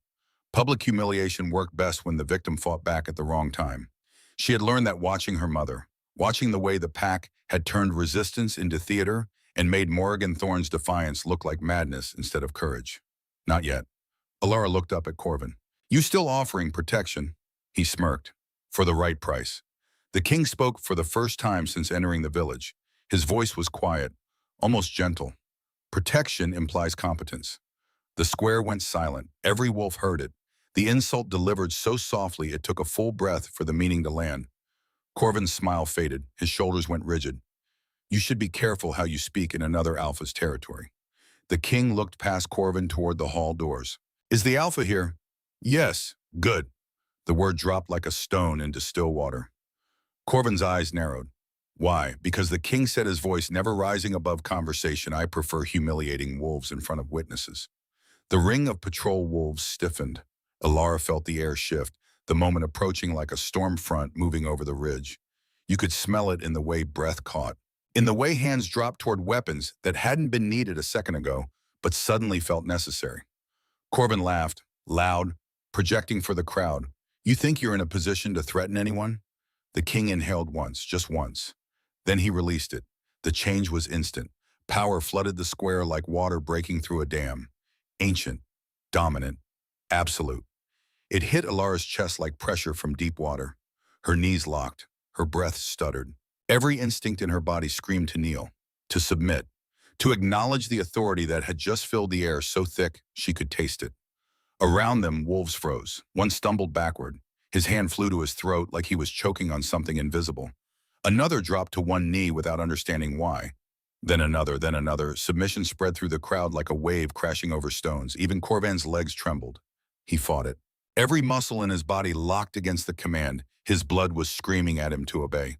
Public humiliation worked best when the victim fought back at the wrong time. She had learned that watching her mother, watching the way the pack had turned resistance into theater and made Morgan Thorne's defiance look like madness instead of courage. Not yet. Elara looked up at Corvan. You still offering protection? He smirked. For the right price. The king spoke for the first time since entering the village. His voice was quiet, almost gentle. Protection implies competence. The square went silent. Every wolf heard it. The insult delivered so softly it took a full breath for the meaning to land. Corvan's smile faded. His shoulders went rigid. You should be careful how you speak in another alpha's territory. The king looked past Corvan toward the hall doors. Is the alpha here? Yes. Good. The word dropped like a stone into still water. Corvan's eyes narrowed. Why? Because the king said, his voice never rising above conversation, I prefer humiliating wolves in front of witnesses. The ring of patrol wolves stiffened. Elara felt the air shift, the moment approaching like a storm front moving over the ridge. You could smell it in the way breath caught, in the way hands dropped toward weapons that hadn't been needed a second ago, but suddenly felt necessary. Corvan laughed, loud, projecting for the crowd. You think you're in a position to threaten anyone? The king inhaled once, just once. Then he released it. The change was instant. Power flooded the square like water breaking through a dam. Ancient, dominant, absolute. It hit Elara's chest like pressure from deep water. Her knees locked. Her breath stuttered. Every instinct in her body screamed to kneel. to submit, to acknowledge the authority that had just filled the air so thick she could taste it. Around them, wolves froze. One stumbled backward. His hand flew to his throat like he was choking on something invisible. Another dropped to one knee without understanding why. Then another, then another. Submission spread through the crowd like a wave crashing over stones. Even Corvan's legs trembled. He fought it. Every muscle in his body locked against the command. His blood was screaming at him to obey.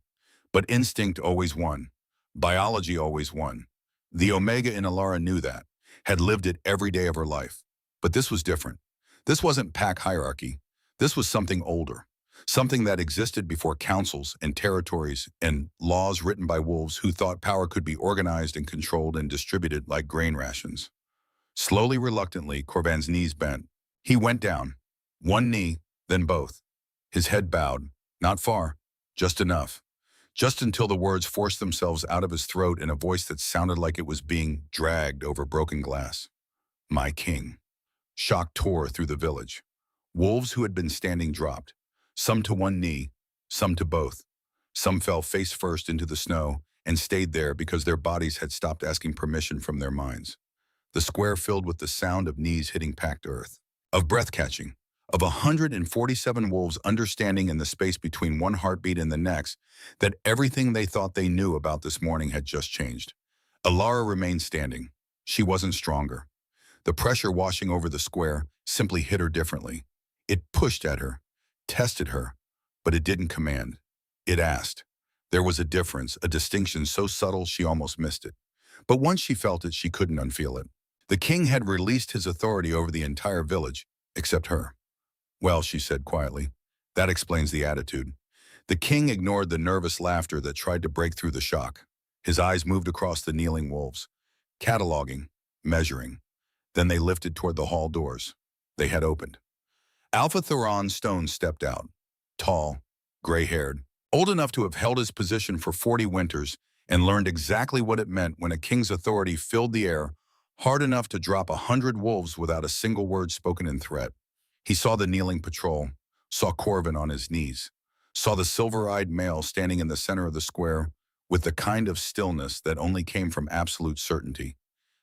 But instinct always won. Biology always won. The Omega in Elara knew that, had lived it every day of her life. But this was different. This wasn't pack hierarchy. This was something older. Something that existed before councils and territories and laws written by wolves who thought power could be organized and controlled and distributed like grain rations. Slowly, reluctantly, Corvan's knees bent. He went down. One knee, then both. His head bowed. Not far. Just enough. Just until the words forced themselves out of his throat in a voice that sounded like it was being dragged over broken glass. My king. Shock tore through the village. Wolves who had been standing dropped. Some to one knee, some to both. Some fell face first into the snow and stayed there because their bodies had stopped asking permission from their minds. The square filled with the sound of knees hitting packed earth, of breath catching, of 147 wolves understanding in the space between one heartbeat and the next that everything they thought they knew about this morning had just changed. Elara remained standing. She wasn't stronger. The pressure washing over the square simply hit her differently. It pushed at her, tested her, but it didn't command. It asked. There was a difference, a distinction so subtle she almost missed it. But once she felt it, she couldn't unfeel it. The king had released his authority over the entire village, except her. Well, she said quietly, that explains the attitude. The king ignored the nervous laughter that tried to break through the shock. His eyes moved across the kneeling wolves, cataloging, measuring. Then they lifted toward the hall doors. They had opened. Thorne Stone stepped out, tall, gray-haired, old enough to have held his position for 40 winters and learned exactly what it meant when a king's authority filled the air, hard enough to drop 100 wolves without a single word spoken in threat. He saw the kneeling patrol, saw Corvan on his knees, saw the silver-eyed male standing in the center of the square with the kind of stillness that only came from absolute certainty.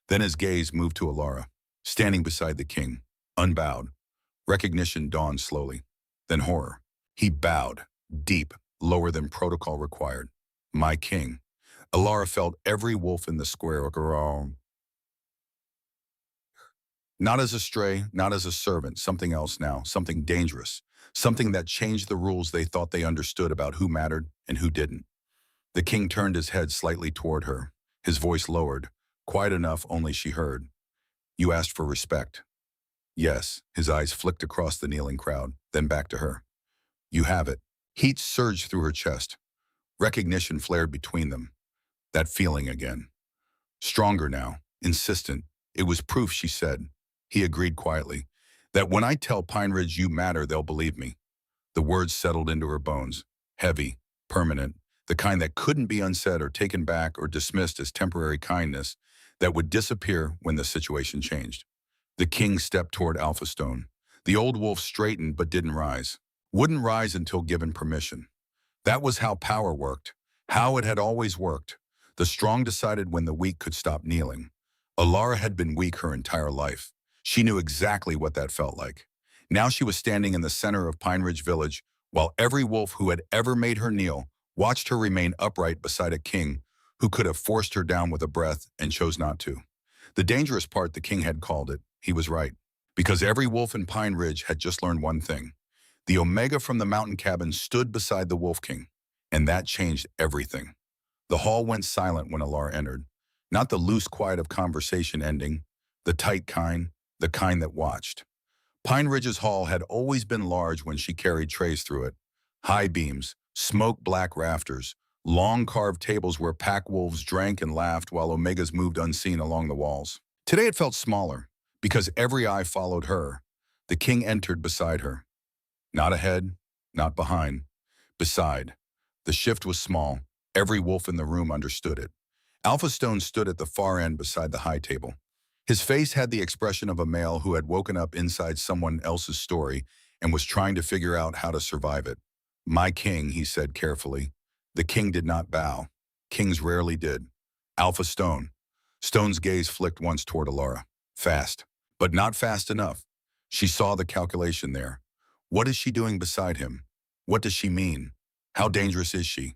Then his gaze moved to Elara, standing beside the king, unbowed. Recognition dawned slowly, then horror. He bowed, deep, lower than protocol required. My king. Elara felt every wolf in the square groan. Not as a stray, not as a servant, something else now, something dangerous, something that changed the rules they thought they understood about who mattered and who didn't. The king turned his head slightly toward her, his voice lowered, quiet enough only she heard. You asked for respect. Yes, his eyes flicked across the kneeling crowd, then back to her. You have it. Heat surged through her chest. Recognition flared between them. That feeling again. Stronger now, insistent. It was proof, she said. He agreed quietly. That when I tell Pine Ridge you matter, they'll believe me. The words settled into her bones. Heavy, permanent, the kind that couldn't be unsaid or taken back or dismissed as temporary kindness that would disappear when the situation changed. The king stepped toward Stone. The old wolf straightened but didn't rise. Wouldn't rise until given permission. That was how power worked, how it had always worked. The strong decided when the weak could stop kneeling. Elara had been weak her entire life. She knew exactly what that felt like. Now she was standing in the center of Pine Ridge Village, while every wolf who had ever made her kneel watched her remain upright beside a king who could have forced her down with a breath and chose not to. The dangerous part, the king had called it. He was right. Because every wolf in Pine Ridge had just learned one thing. The Omega from the mountain cabin stood beside the Wolf King, and that changed everything. The hall went silent when Elara entered. Not the loose quiet of conversation ending, the tight kind, the kind that watched. Pine Ridge's hall had always been large when she carried trays through it. High beams, smoke-black rafters, long carved tables where pack wolves drank and laughed while Omegas moved unseen along the walls. Today it felt smaller, because every eye followed her. The king entered beside her. Not ahead, not behind. Beside. The shift was small. Every wolf in the room understood it. Stone stood at the far end beside the high table. His face had the expression of a male who had woken up inside someone else's story and was trying to figure out how to survive it. My king, he said carefully. The king did not bow. Kings rarely did. Alpha Stone. Stone's gaze flicked once toward Elara. Fast, but not fast enough. She saw the calculation there. What is she doing beside him? What does she mean? How dangerous is she?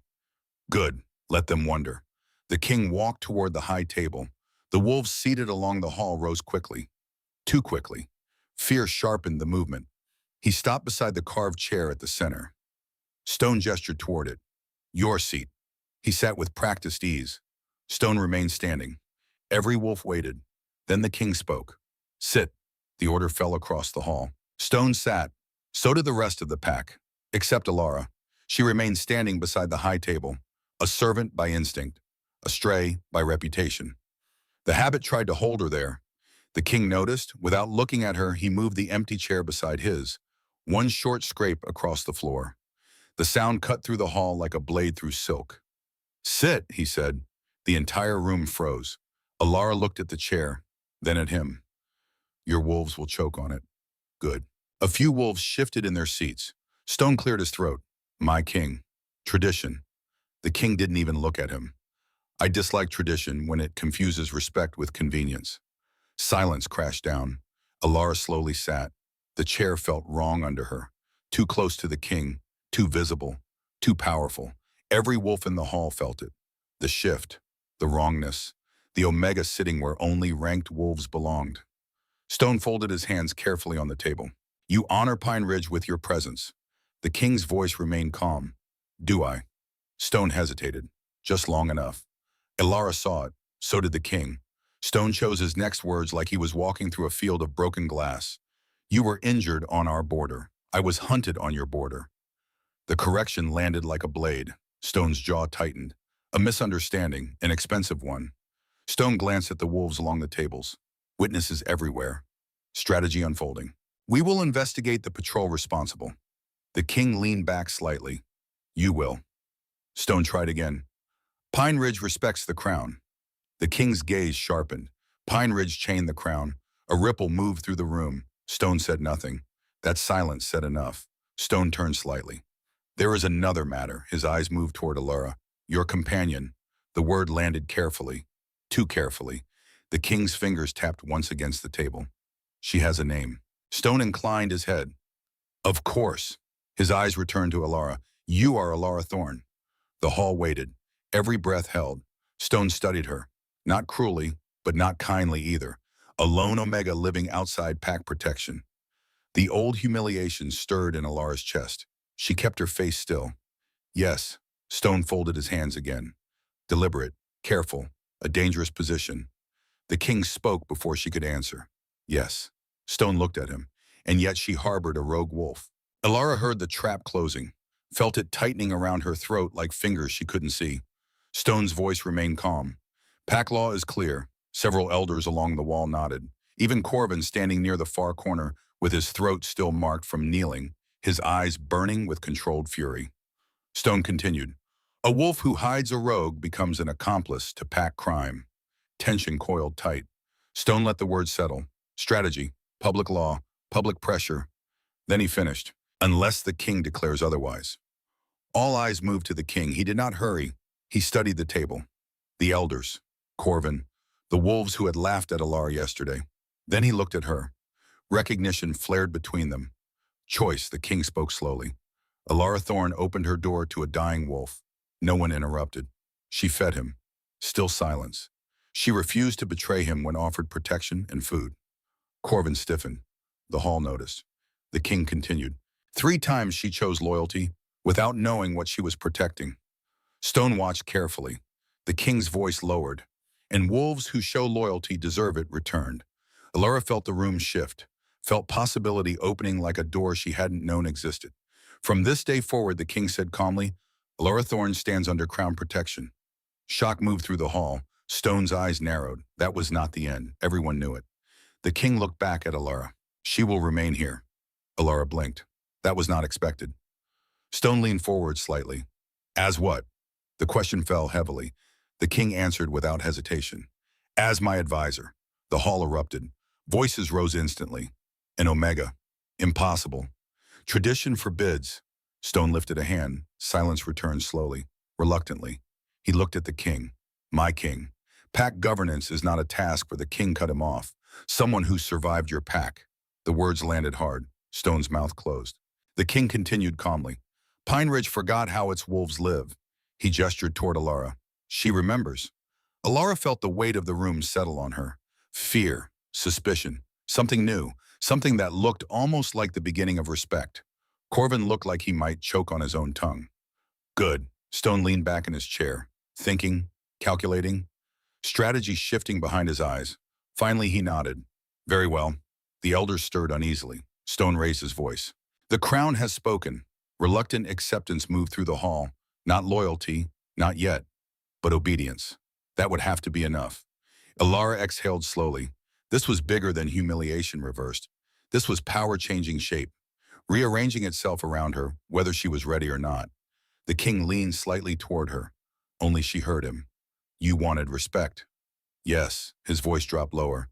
Good, let them wonder. The king walked toward the high table. The wolves seated along the hall rose quickly. Too quickly. Fear sharpened the movement. He stopped beside the carved chair at the center. Stone gestured toward it. Your seat. He sat with practiced ease. Stone remained standing. Every wolf waited. Then the king spoke. Sit. The order fell across the hall. Stone sat. So did the rest of the pack, except Elara. She remained standing beside the high table, a servant by instinct, a stray by reputation. The habit tried to hold her there. The king noticed. Without looking at her, he moved the empty chair beside his. One short scrape across the floor. The sound cut through the hall like a blade through silk. Sit, he said. The entire room froze. Elara looked at the chair, then at him. Your wolves will choke on it. Good. A few wolves shifted in their seats. Stone cleared his throat. My king. Tradition. The king didn't even look at him. I dislike tradition when it confuses respect with convenience. Silence crashed down. Elara slowly sat. The chair felt wrong under her. Too close to the king. Too visible. Too powerful. Every wolf in the hall felt it. The shift. The wrongness. The omega sitting where only ranked wolves belonged. Stone folded his hands carefully on the table. You honor Pine Ridge with your presence. The king's voice remained calm. Do I? Stone hesitated. Just long enough. Elara saw it. So did the king. Stone chose his next words like he was walking through a field of broken glass. You were injured on our border. I was hunted on your border. The correction landed like a blade. Stone's jaw tightened. A misunderstanding, an expensive one. Stone glanced at the wolves along the tables. Witnesses everywhere. Strategy unfolding. We will investigate the patrol responsible. The king leaned back slightly. You will. Stone tried again. Pine Ridge respects the crown. The king's gaze sharpened. Pine Ridge chained the crown. A ripple moved through the room. Stone said nothing. That silence said enough. Stone turned slightly. There is another matter. His eyes moved toward Elara. Your companion. The word landed carefully. Too carefully. The king's fingers tapped once against the table. She has a name. Stone inclined his head. Of course. His eyes returned to Elara. You are Elara Thorne. The hall waited. Every breath held. Stone studied her. Not cruelly, but not kindly either. A lone omega living outside pack protection. The old humiliation stirred in Elara's chest. She kept her face still. Yes. Stone folded his hands again. Deliberate, careful, a dangerous position. The king spoke before she could answer. Yes. Stone looked at him, and yet she harbored a rogue wolf. Elara heard the trap closing, felt it tightening around her throat like fingers she couldn't see. Stone's voice remained calm. Pack law is clear. Several elders along the wall nodded. Even Corvan, standing near the far corner, with his throat still marked from kneeling, his eyes burning with controlled fury. Stone continued. A wolf who hides a rogue becomes an accomplice to pack crime. Tension coiled tight. Stone let the words settle. Strategy, public law, public pressure. Then he finished. Unless the king declares otherwise. All eyes moved to the king. He did not hurry. He studied the table. The elders. Corvan. The wolves who had laughed at Elara yesterday. Then he looked at her. Recognition flared between them. Choice, the king spoke slowly. Elara Thorne opened her door to a dying wolf. No one interrupted. She fed him. Still silence. She refused to betray him when offered protection and food. Corvan stiffened. The hall noticed. The king continued. 3 times she chose loyalty, without knowing what she was protecting. Stone watched carefully. The king's voice lowered. And wolves who show loyalty deserve it returned. Elara felt the room shift, felt possibility opening like a door she hadn't known existed. From this day forward, the king said calmly, Elara Thorne stands under crown protection. Shock moved through the hall. Stone's eyes narrowed. That was not the end. Everyone knew it. The king looked back at Elara. She will remain here. Elara blinked. That was not expected. Stone leaned forward slightly. As what? The question fell heavily. The king answered without hesitation. As my advisor. The hall erupted. Voices rose instantly. An omega. Impossible. Tradition forbids. Stone lifted a hand. Silence returned slowly, reluctantly. He looked at the king. My king. Pack governance is not a task for the king cut him off. Someone who survived your pack. The words landed hard. Stone's mouth closed. The king continued calmly. Pine Ridge forgot how its wolves live. He gestured toward Elara. She remembers. Elara felt the weight of the room settle on her. Fear, suspicion, something new, something that looked almost like the beginning of respect. Corvan looked like he might choke on his own tongue. Good. Stone leaned back in his chair, thinking, calculating, strategy shifting behind his eyes. Finally, he nodded. Very well. The elders stirred uneasily. Stone raised his voice. The crown has spoken. Reluctant acceptance moved through the hall. Not loyalty, not yet, but obedience. That would have to be enough. Elara exhaled slowly. This was bigger than humiliation reversed. This was power changing shape, rearranging itself around her, whether she was ready or not. The king leaned slightly toward her. Only she heard him. You wanted respect. Yes, his voice dropped lower.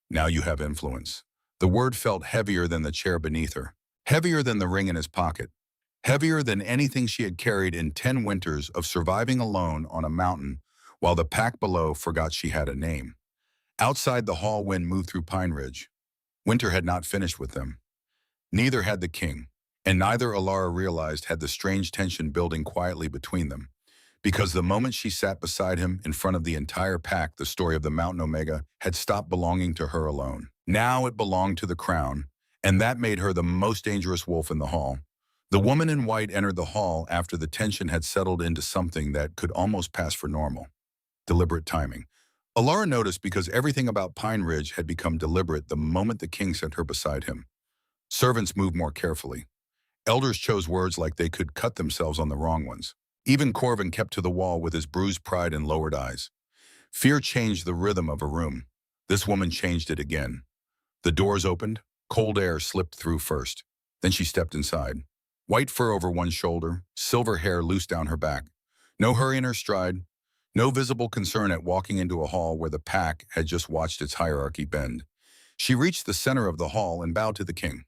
Now you have influence. The word felt heavier than the chair beneath her, heavier than the ring in his pocket, heavier than anything she had carried in 10 winters of surviving alone on a mountain while the pack below forgot she had a name. Outside, the hall wind moved through Pine Ridge. Winter had not finished with them. Neither had the king, and neither, Elara realized, had the strange tension building quietly between them. Because the moment she sat beside him in front of the entire pack, the story of the Mountain Omega had stopped belonging to her alone. Now it belonged to the crown, and that made her the most dangerous wolf in the hall. The woman in white entered the hall after the tension had settled into something that could almost pass for normal. Deliberate timing. Elara noticed because everything about Pine Ridge had become deliberate the moment the king sent her beside him. Servants moved more carefully. Elders chose words like they could cut themselves on the wrong ones. Even Corvan kept to the wall with his bruised pride and lowered eyes. Fear changed the rhythm of a room. This woman changed it again. The doors opened. Cold air slipped through first. Then she stepped inside. White fur over one shoulder, silver hair loose down her back. No hurry in her stride. No visible concern at walking into a hall where the pack had just watched its hierarchy bend. She reached the center of the hall and bowed to the king.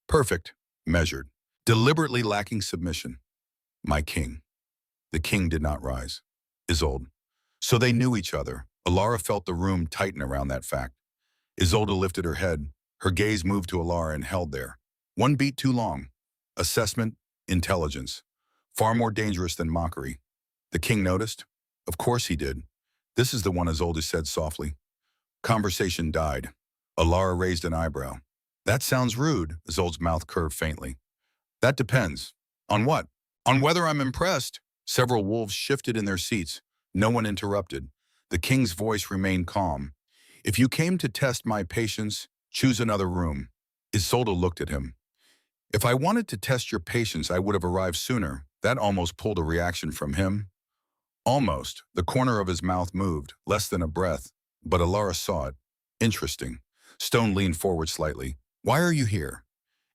Perfect, measured, deliberately lacking submission. My king. The king did not rise. Isolde. So they knew each other. Elara felt the room tighten around that fact. Isolde lifted her head. Her gaze moved to Elara and held there. One beat too long. Assessment, intelligence. Far more dangerous than mockery. The king noticed. Of course he did. This is the one, Isolde said softly. Conversation died. Elara raised an eyebrow. That sounds rude, Isolde's mouth curved faintly. That depends. On what? On whether I'm impressed. Several wolves shifted in their seats. No one interrupted. The king's voice remained calm. If you came to test my patience, choose another room. Isolde looked at him. If I wanted to test your patience, I would have arrived sooner. That almost pulled a reaction from him. Almost. The corner of his mouth moved, less than a breath, but Elara saw it. Interesting. Stone leaned forward slightly. Why are you here?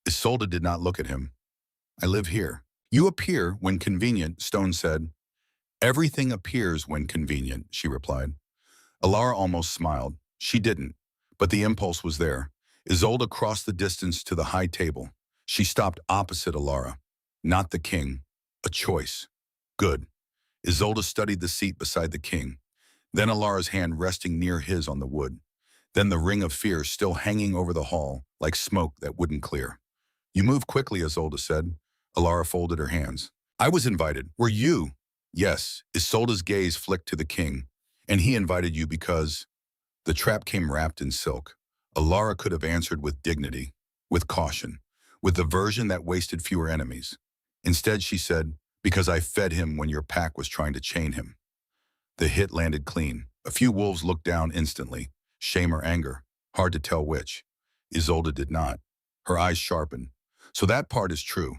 Isolde did not look at him. I live here. You appear when convenient, Stone said. Everything appears when convenient, she replied. Elara almost smiled. She didn't, but the impulse was there. Isolde crossed the distance to the high table. She stopped opposite Elara. Not the king. A choice. Good. Isolde studied the seat beside the king. Then Alara's hand resting near his on the wood. Then the ring of fear still hanging over the hall, like smoke that wouldn't clear. You move quickly, Isolde said. Elara folded her hands. I was invited. Were you? Yes. Isolde's gaze flicked to the king. And he invited you because... The trap came wrapped in silk. Elara could have answered with dignity, with caution, with the version that wasted fewer enemies. Instead, she said, because I fed him when your pack was trying to chain him. The hit landed clean. A few wolves looked down instantly, shame or anger, hard to tell which. Isolde did not. Her eyes sharpened. So that part is true.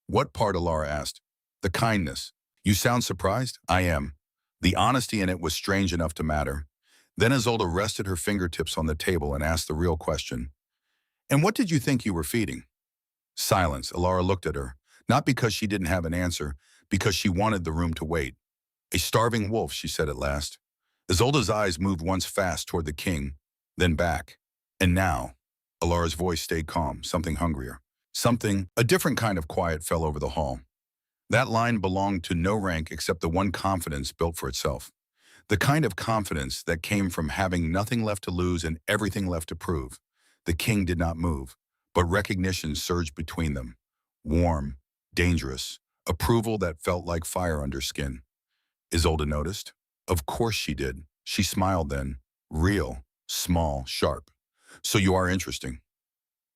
What part, Elara asked? The kindness. You sound surprised? I am. The honesty in it was strange enough to matter. Then Isolde rested her fingertips on the table and asked the real question. And what did you think you were feeding? Silence. Elara looked at her, not because she didn't have an answer, because she wanted the room to wait. A starving wolf, she said at last. Isolde's eyes moved once fast toward the king, then back. And now, Alara's voice stayed calm, something hungrier. A different kind of quiet fell over the hall. That line belonged to no rank except the one confidence built for itself. The kind of confidence that came from having nothing left to lose and everything left to prove. The king did not move, but recognition surged between them. Warm, dangerous, approval that felt like fire under skin. Isolde noticed. Of course she did. She smiled then. Real, small, sharp. So you are interesting.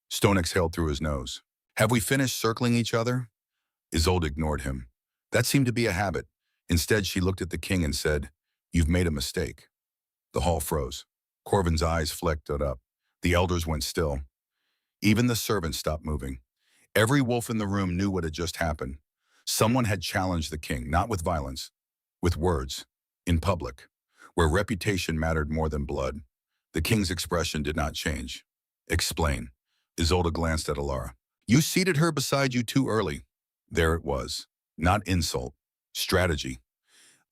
Stone exhaled through his nose. Have we finished circling each other? Isolde ignored him. That seemed to be a habit. Instead, she looked at the king and said, You've made a mistake. The hall froze. Corvan's eyes flecked up. The elders went still. Even the servants stopped moving. Every wolf in the room knew what had just happened. Someone had challenged the king, not with violence, with words, in public, where reputation mattered more than blood. The king's expression did not change. Explain. Isolde glanced at Elara. You seated her beside you too early. There it was. Not insult. Strategy.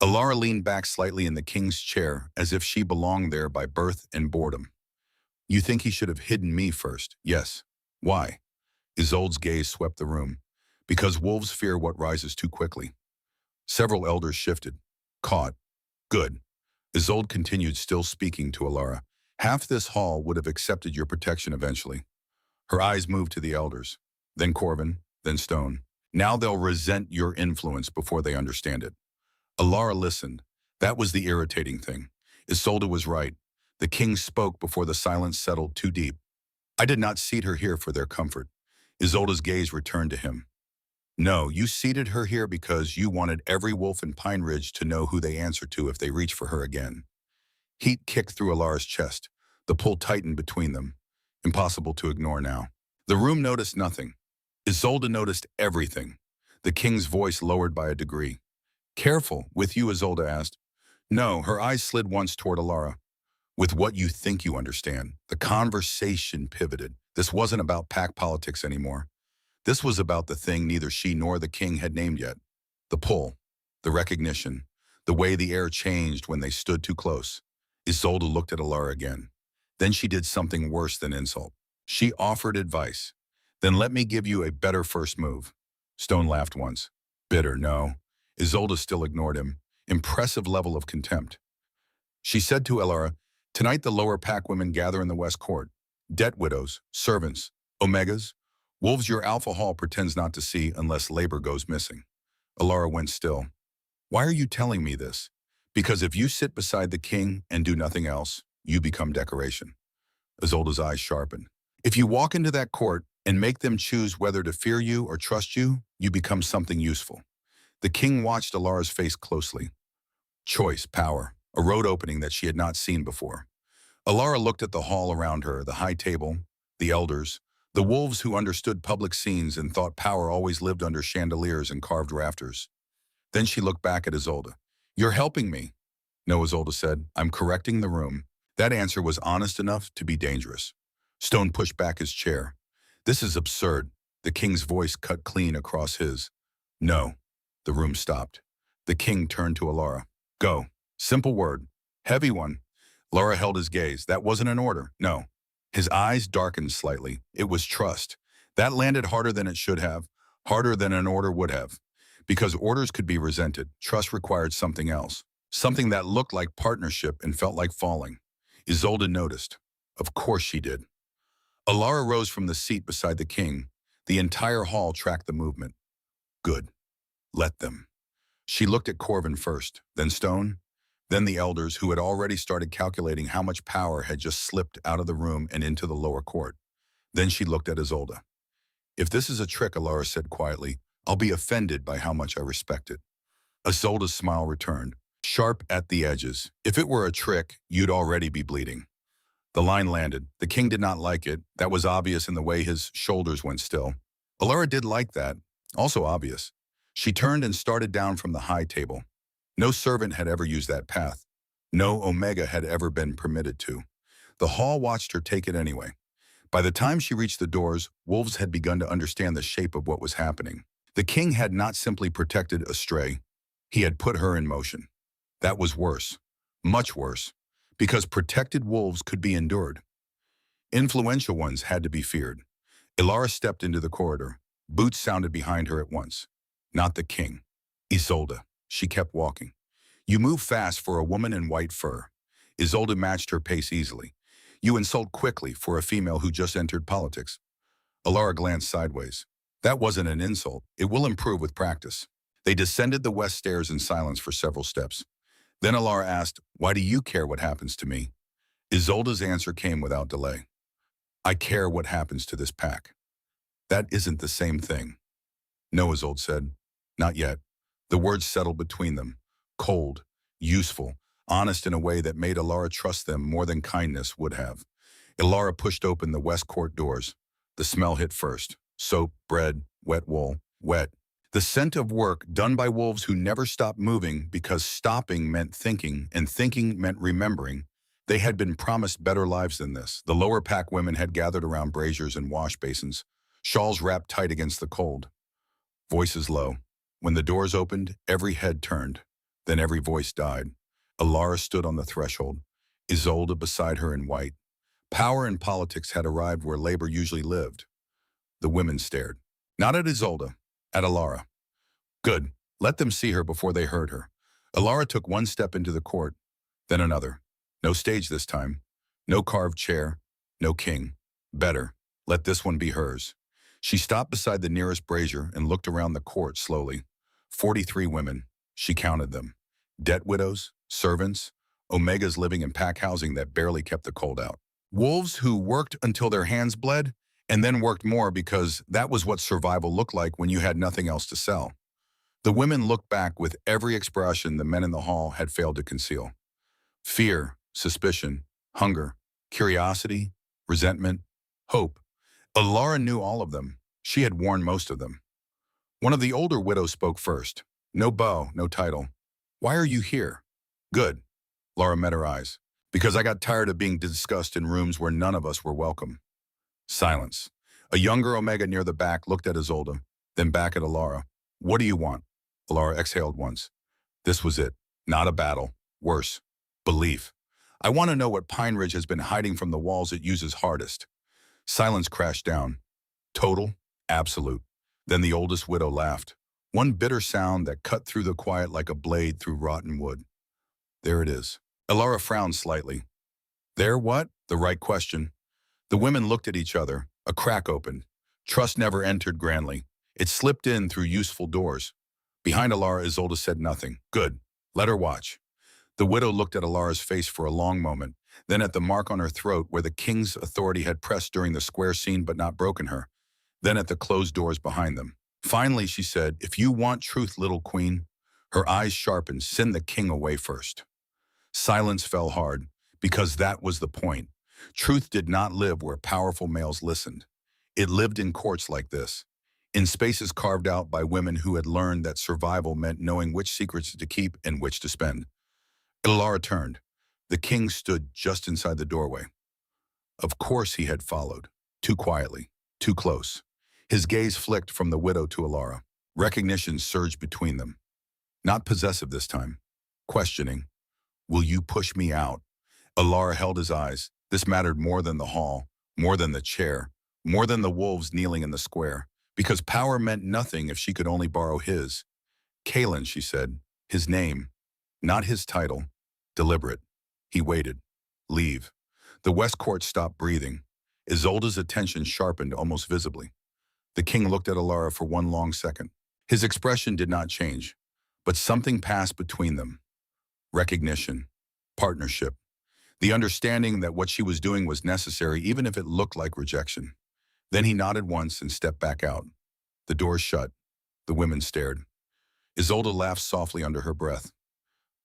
Elara leaned back slightly in the king's chair as if she belonged there by birth and boredom. You think he should have hidden me first? Yes. Why? Isolde's gaze swept the room. Because wolves fear what rises too quickly. Several elders shifted. Caught. Good. Isolde continued, still speaking to Elara. Half this hall would have accepted your protection eventually. Her eyes moved to the elders. Then Corvan, then Stone. Now they'll resent your influence before they understand it. Elara listened. That was the irritating thing. Isolde was right. The king spoke before the silence settled too deep. I did not seat her here for their comfort. Isolde's gaze returned to him. No, you seated her here because you wanted every wolf in Pine Ridge to know who they answered to if they reached for her again. Heat kicked through Elara's chest. The pull tightened between them. Impossible to ignore now. The room noticed nothing. Isolde noticed everything. The king's voice lowered by a degree. Careful, with you, Isolde asked. No, her eyes slid once toward Elara. With what you think you understand. The conversation pivoted. This wasn't about pack politics anymore. This was about the thing neither she nor the king had named yet. The pull, the recognition, the way the air changed when they stood too close. Isolde looked at Elara again. Then she did something worse than insult. She offered advice. Then let me give you a better first move. Stone laughed once. Bitter, no. Isolde still ignored him. Impressive level of contempt. She said to Elara, Tonight the lower pack women gather in the West Court. Debt widows, servants, omegas. Wolves your alpha hall pretends not to see unless labor goes missing. Elara went still. Why are you telling me this? Because if you sit beside the king and do nothing else, you become decoration. Isolde's eyes sharpened. If you walk into that court and make them choose whether to fear you or trust you, you become something useful. The king watched Elara's face closely. Choice, power, a road opening that she had not seen before. Elara looked at the hall around her, the high table, the elders, the wolves who understood public scenes and thought power always lived under chandeliers and carved rafters. Then she looked back at Isolde. You're helping me. No, Isolde said. I'm correcting the room. That answer was honest enough to be dangerous. Stone pushed back his chair. This is absurd. The king's voice cut clean across his. No. The room stopped. The king turned to Elara. Go. Simple word. Heavy one. Elara held his gaze. That wasn't an order. No. His eyes darkened slightly. It was trust. That landed harder than it should have, harder than an order would have. Because orders could be resented, trust required something else. Something that looked like partnership and felt like falling. Isolde noticed. Of course she did. Elara rose from the seat beside the king. The entire hall tracked the movement. Good. Let them. She looked at Corvan first, then Stone, then the elders who had already started calculating how much power had just slipped out of the room and into the lower court. Then she looked at Isolde. If this is a trick, Elara said quietly, I'll be offended by how much I respect it. Isolde's smile returned, sharp at the edges. If it were a trick, you'd already be bleeding. The line landed. The king did not like it. That was obvious in the way his shoulders went still. Elara did like that. Also obvious. She turned and started down from the high table. No servant had ever used that path. No Omega had ever been permitted to. The hall watched her take it anyway. By the time she reached the doors, wolves had begun to understand the shape of what was happening. The king had not simply protected a stray. He had put her in motion. That was worse. Much worse. Because protected wolves could be endured. Influential ones had to be feared. Elara stepped into the corridor. Boots sounded behind her at once. Not the king. Isolde. She kept walking. You move fast for a woman in white fur. Isolde matched her pace easily. You insult quickly for a female who just entered politics. Elara glanced sideways. That wasn't an insult. It will improve with practice. They descended the west stairs in silence for several steps. Then Elara asked, "Why do you care what happens to me?" Isolde's answer came without delay. "I care what happens to this pack." "That isn't the same thing." "No," Isolde said. "Not yet." The words settled between them. Cold, useful, honest in a way that made Elara trust them more than kindness would have. Elara pushed open the west court doors. The smell hit first. Soap, bread, wet wool, wet. The scent of work done by wolves who never stopped moving because stopping meant thinking and thinking meant remembering. They had been promised better lives than this. The lower pack women had gathered around braziers and wash basins, shawls wrapped tight against the cold. Voices low. When the doors opened, every head turned. Then every voice died. Elara stood on the threshold, Isolde beside her in white. Power and politics had arrived where labor usually lived. The women stared. Not at Isolde, at Elara. Good. Let them see her before they heard her. Elara took one step into the court, then another. No stage this time. No carved chair. No king. Better. Let this one be hers. She stopped beside the nearest brazier and looked around the court slowly. 43 women. She counted them. Debt widows, servants, Omegas living in pack housing that barely kept the cold out. Wolves who worked until their hands bled and then worked more because that was what survival looked like when you had nothing else to sell. The women looked back with every expression the men in the hall had failed to conceal. Fear, suspicion, hunger, curiosity, resentment, hope. Elara knew all of them. She had worn most of them. One of the older widows spoke first. No bow, no title. Why are you here? Good. Elara met her eyes. Because I got tired of being discussed in rooms where none of us were welcome. Silence. A younger Omega near the back looked at Isolde, then back at Elara. What do you want? Elara exhaled once. This was it. Not a battle. Worse. Belief. I want to know what Pine Ridge has been hiding from the walls it uses hardest. Silence crashed down. Total. Absolute. Then the oldest widow laughed. One bitter sound that cut through the quiet like a blade through rotten wood. There it is. Elara frowned slightly. There what? The right question. The women looked at each other. A crack opened. Trust never entered grandly. It slipped in through useful doors. Behind Elara, Isolde said nothing. Good. Let her watch. The widow looked at Alara's face for a long moment, then at the mark on her throat where the king's authority had pressed during the square scene but not broken her, then at the closed doors behind them. Finally, she said, if you want truth, little queen. Her eyes sharpened. Send the king away first. Silence fell hard, because that was the point. Truth did not live where powerful males listened. It lived in courts like this, in spaces carved out by women who had learned that survival meant knowing which secrets to keep and which to spend. Elara turned. The king stood just inside the doorway. Of course he had followed, too quietly, too close. His gaze flicked from the widow to Elara. Recognition surged between them. Not possessive this time. Questioning. Will you push me out? Elara held his eyes. This mattered more than the hall, more than the chair, more than the wolves kneeling in the square, because power meant nothing if she could only borrow his. Kalen, she said. His name. Not his title. Deliberate. He waited. Leave. The West Court stopped breathing. Isolde's attention sharpened almost visibly. The king looked at Elara for one long second. His expression did not change, but something passed between them. Recognition. Partnership. The understanding that what she was doing was necessary even if it looked like rejection. Then he nodded once and stepped back out. The door shut. The women stared. Isolde laughed softly under her breath.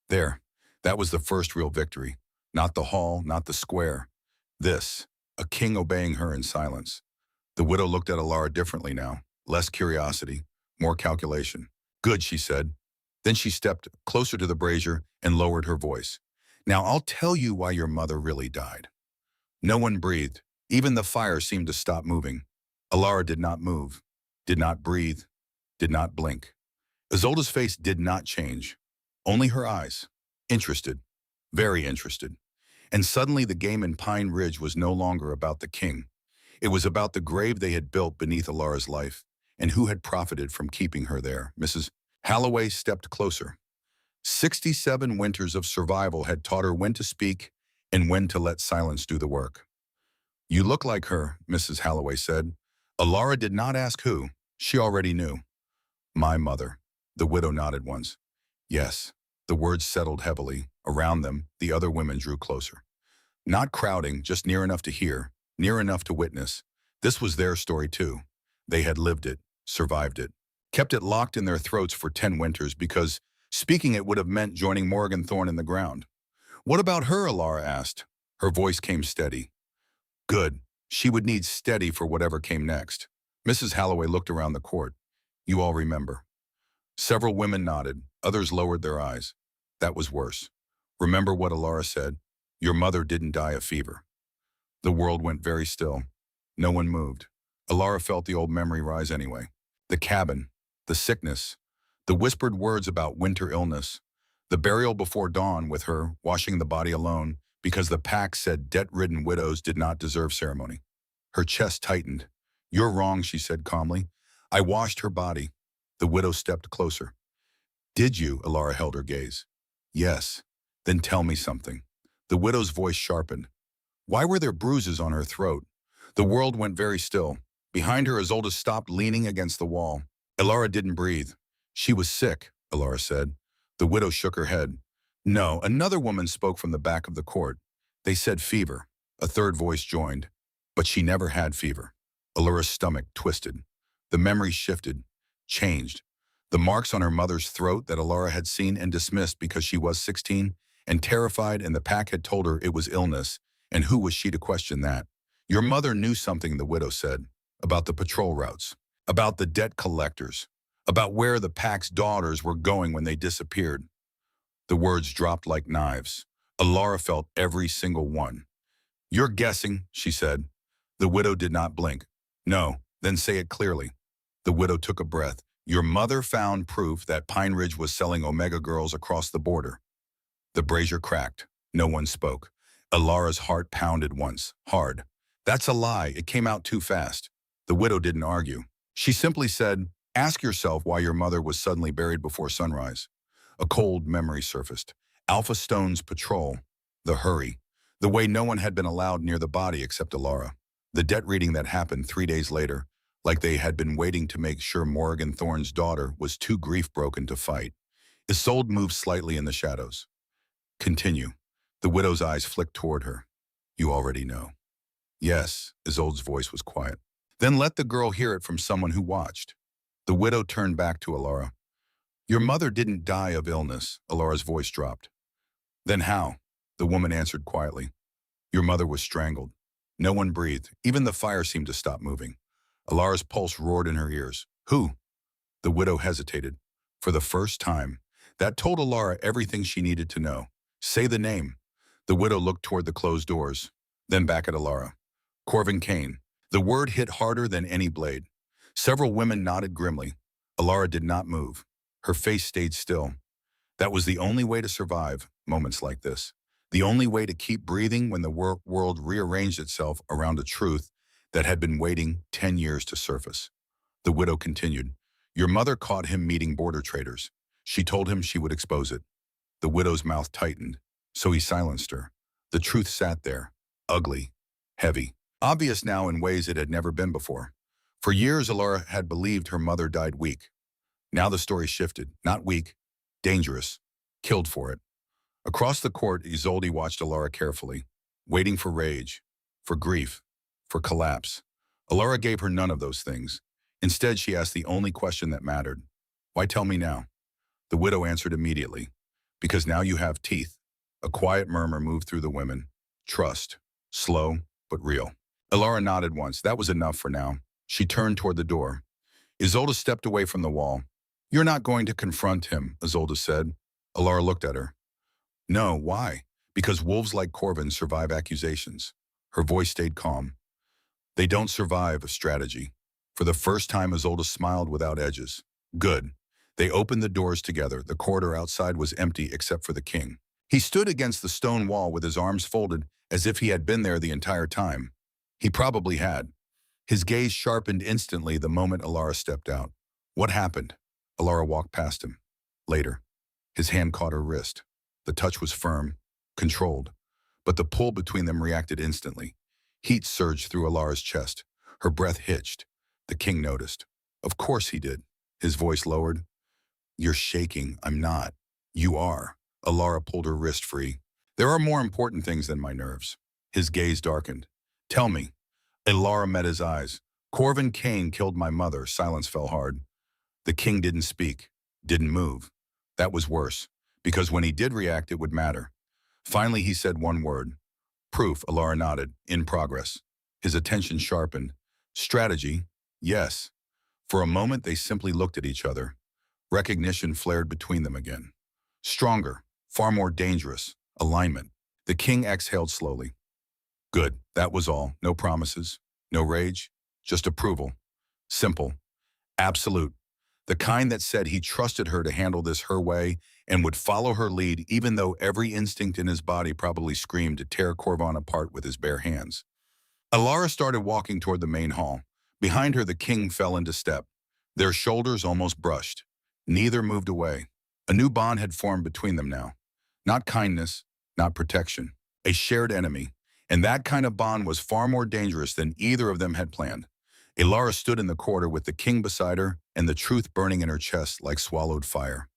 There. That was the first real victory. Not the hall, not the square. This. A king obeying her in silence. The widow looked at Elara differently now. Less curiosity, more calculation. Good, she said. Then she stepped closer to the brazier and lowered her voice. Now I'll tell you why your mother really died. No one breathed. Even the fire seemed to stop moving. Elara did not move, did not breathe, did not blink. Isolde's face did not change. Only her eyes. Interested. Very interested. And suddenly the game in Pine Ridge was no longer about the king. It was about the grave they had built beneath Elara's life, and who had profited from keeping her there. Mrs. Halloway stepped closer. 67 winters of survival had taught her when to speak and when to let silence do the work. "You look like her," Mrs. Halloway said. Elara did not ask who. She already knew. "My mother." The widow nodded once. "Yes." The words settled heavily. Around them, the other women drew closer. Not crowding, just near enough to hear, near enough to witness. This was their story too. They had lived it, survived it, kept it locked in their throats for 10 winters because speaking it would have meant joining Morgan Thorne in the ground. "What about her?" Elara asked. Her voice came steady. "Good. She would need steady for whatever came next." Mrs. Halloway looked around the court. "You all remember." Several women nodded. Others lowered their eyes. That was worse. "Remember what Elara said? Your mother didn't die of fever." The world went very still. No one moved. Elara felt the old memory rise anyway. The cabin, the sickness, the whispered words about winter illness, the burial before dawn with her washing the body alone because the pack said debt-ridden widows did not deserve ceremony. Her chest tightened. "You're wrong," she said calmly. "I washed her body." The widow stepped closer. "Did you?" Elara held her gaze. "Yes." "Then tell me something." The widow's voice sharpened. Why were there bruises on her throat? The world went very still. Behind her, Isolde stopped, leaning against the wall. Elara didn't breathe. "She was sick," Elara said. The widow shook her head. "No." Another woman spoke from the back of the court. "They said fever." A third voice joined. "But she never had fever." Elara's stomach twisted. The memory shifted, changed. The marks on her mother's throat that Elara had seen and dismissed because she was 16 and terrified, and the pack had told her it was illness, and who was she to question that? "Your mother knew something," the widow said, "about the patrol routes, about the debt collectors, about where the pack's daughters were going when they disappeared." The words dropped like knives. Elara felt every single one. "You're guessing," she said. The widow did not blink. "No." "Then say it clearly." The widow took a breath. "Your mother found proof that Pine Ridge was selling Omega girls across the border." The brazier cracked. No one spoke. Elara's heart pounded once, hard. "That's a lie. It came out too fast." The widow didn't argue. She simply said, "Ask yourself why your mother was suddenly buried before sunrise." A cold memory surfaced. Alpha Stone's patrol. The hurry. The way no one had been allowed near the body except Elara. The debt reading that happened 3 days later, like they had been waiting to make sure Morgan Thorne's daughter was too grief-broken to fight. Isolde moved slightly in the shadows. "Continue." The widow's eyes flicked toward her. "You already know." "Yes." Isolde's voice was quiet. "Then let the girl hear it from someone who watched." The widow turned back to Elara. "Your mother didn't die of illness." Elara's voice dropped. "Then how?" The woman answered quietly. "Your mother was strangled." No one breathed. Even the fire seemed to stop moving. Elara's pulse roared in her ears. "Who?" The widow hesitated. For the first time. That told Elara everything she needed to know. "Say the name." The widow looked toward the closed doors, then back at Elara. "Corvan Kane." The word hit harder than any blade. Several women nodded grimly. Elara did not move. Her face stayed still. That was the only way to survive moments like this. The only way to keep breathing when the world rearranged itself around a truth that had been waiting 10 years to surface. The widow continued. "Your mother caught him meeting border traders. She told him she would expose it." The widow's mouth tightened, so he silenced her. The truth sat there, ugly, heavy, obvious now in ways it had never been before. For years, Elara had believed her mother died weak. Now the story shifted, not weak, dangerous, killed for it. Across the court, Isolde watched Elara carefully, waiting for rage, for grief, for collapse. Elara gave her none of those things. Instead, she asked the only question that mattered. "Why tell me now?" The widow answered immediately. "Because now you have teeth." A quiet murmur moved through the women. Trust. Slow, but real. Elara nodded once. That was enough for now. She turned toward the door. Isolde stepped away from the wall. "You're not going to confront him," Isolde said. Elara looked at her. "No, why?" "Because wolves like Corvan survive accusations." Her voice stayed calm. "They don't survive a strategy." For the first time, Isolde smiled without edges. "Good." They opened the doors together. The corridor outside was empty except for the king. He stood against the stone wall with his arms folded as if he had been there the entire time. He probably had. His gaze sharpened instantly the moment Elara stepped out. "What happened?" Elara walked past him. "Later." His hand caught her wrist. The touch was firm, controlled, but the pull between them reacted instantly. Heat surged through Elara's chest. Her breath hitched. The king noticed. Of course he did. His voice lowered. You're shaking. I'm not. You are. Elara pulled her wrist free. There are more important things than my nerves. His gaze darkened. Tell me. Elara met his eyes. Corvan Kane killed my mother. Silence fell hard. The king didn't speak, didn't move. That was worse, because when he did react, it would matter. Finally, he said one word. Proof, Elara nodded. In progress. His attention sharpened. Strategy? Yes. For a moment, they simply looked at each other. Recognition flared between them again. Stronger, far more dangerous. Alignment. The king exhaled slowly. Good, that was all. No promises, no rage, just approval. Simple. Absolute. The kind that said he trusted her to handle this her way and would follow her lead even though every instinct in his body probably screamed to tear Corvan apart with his bare hands. Elara started walking toward the main hall. Behind her, the king fell into step. Their shoulders almost brushed. Neither moved away. A new bond had formed between them now. Not kindness, not protection. A shared enemy. And that kind of bond was far more dangerous than either of them had planned. Elara stood in the corridor with the king beside her and the truth burning in her chest like swallowed fire.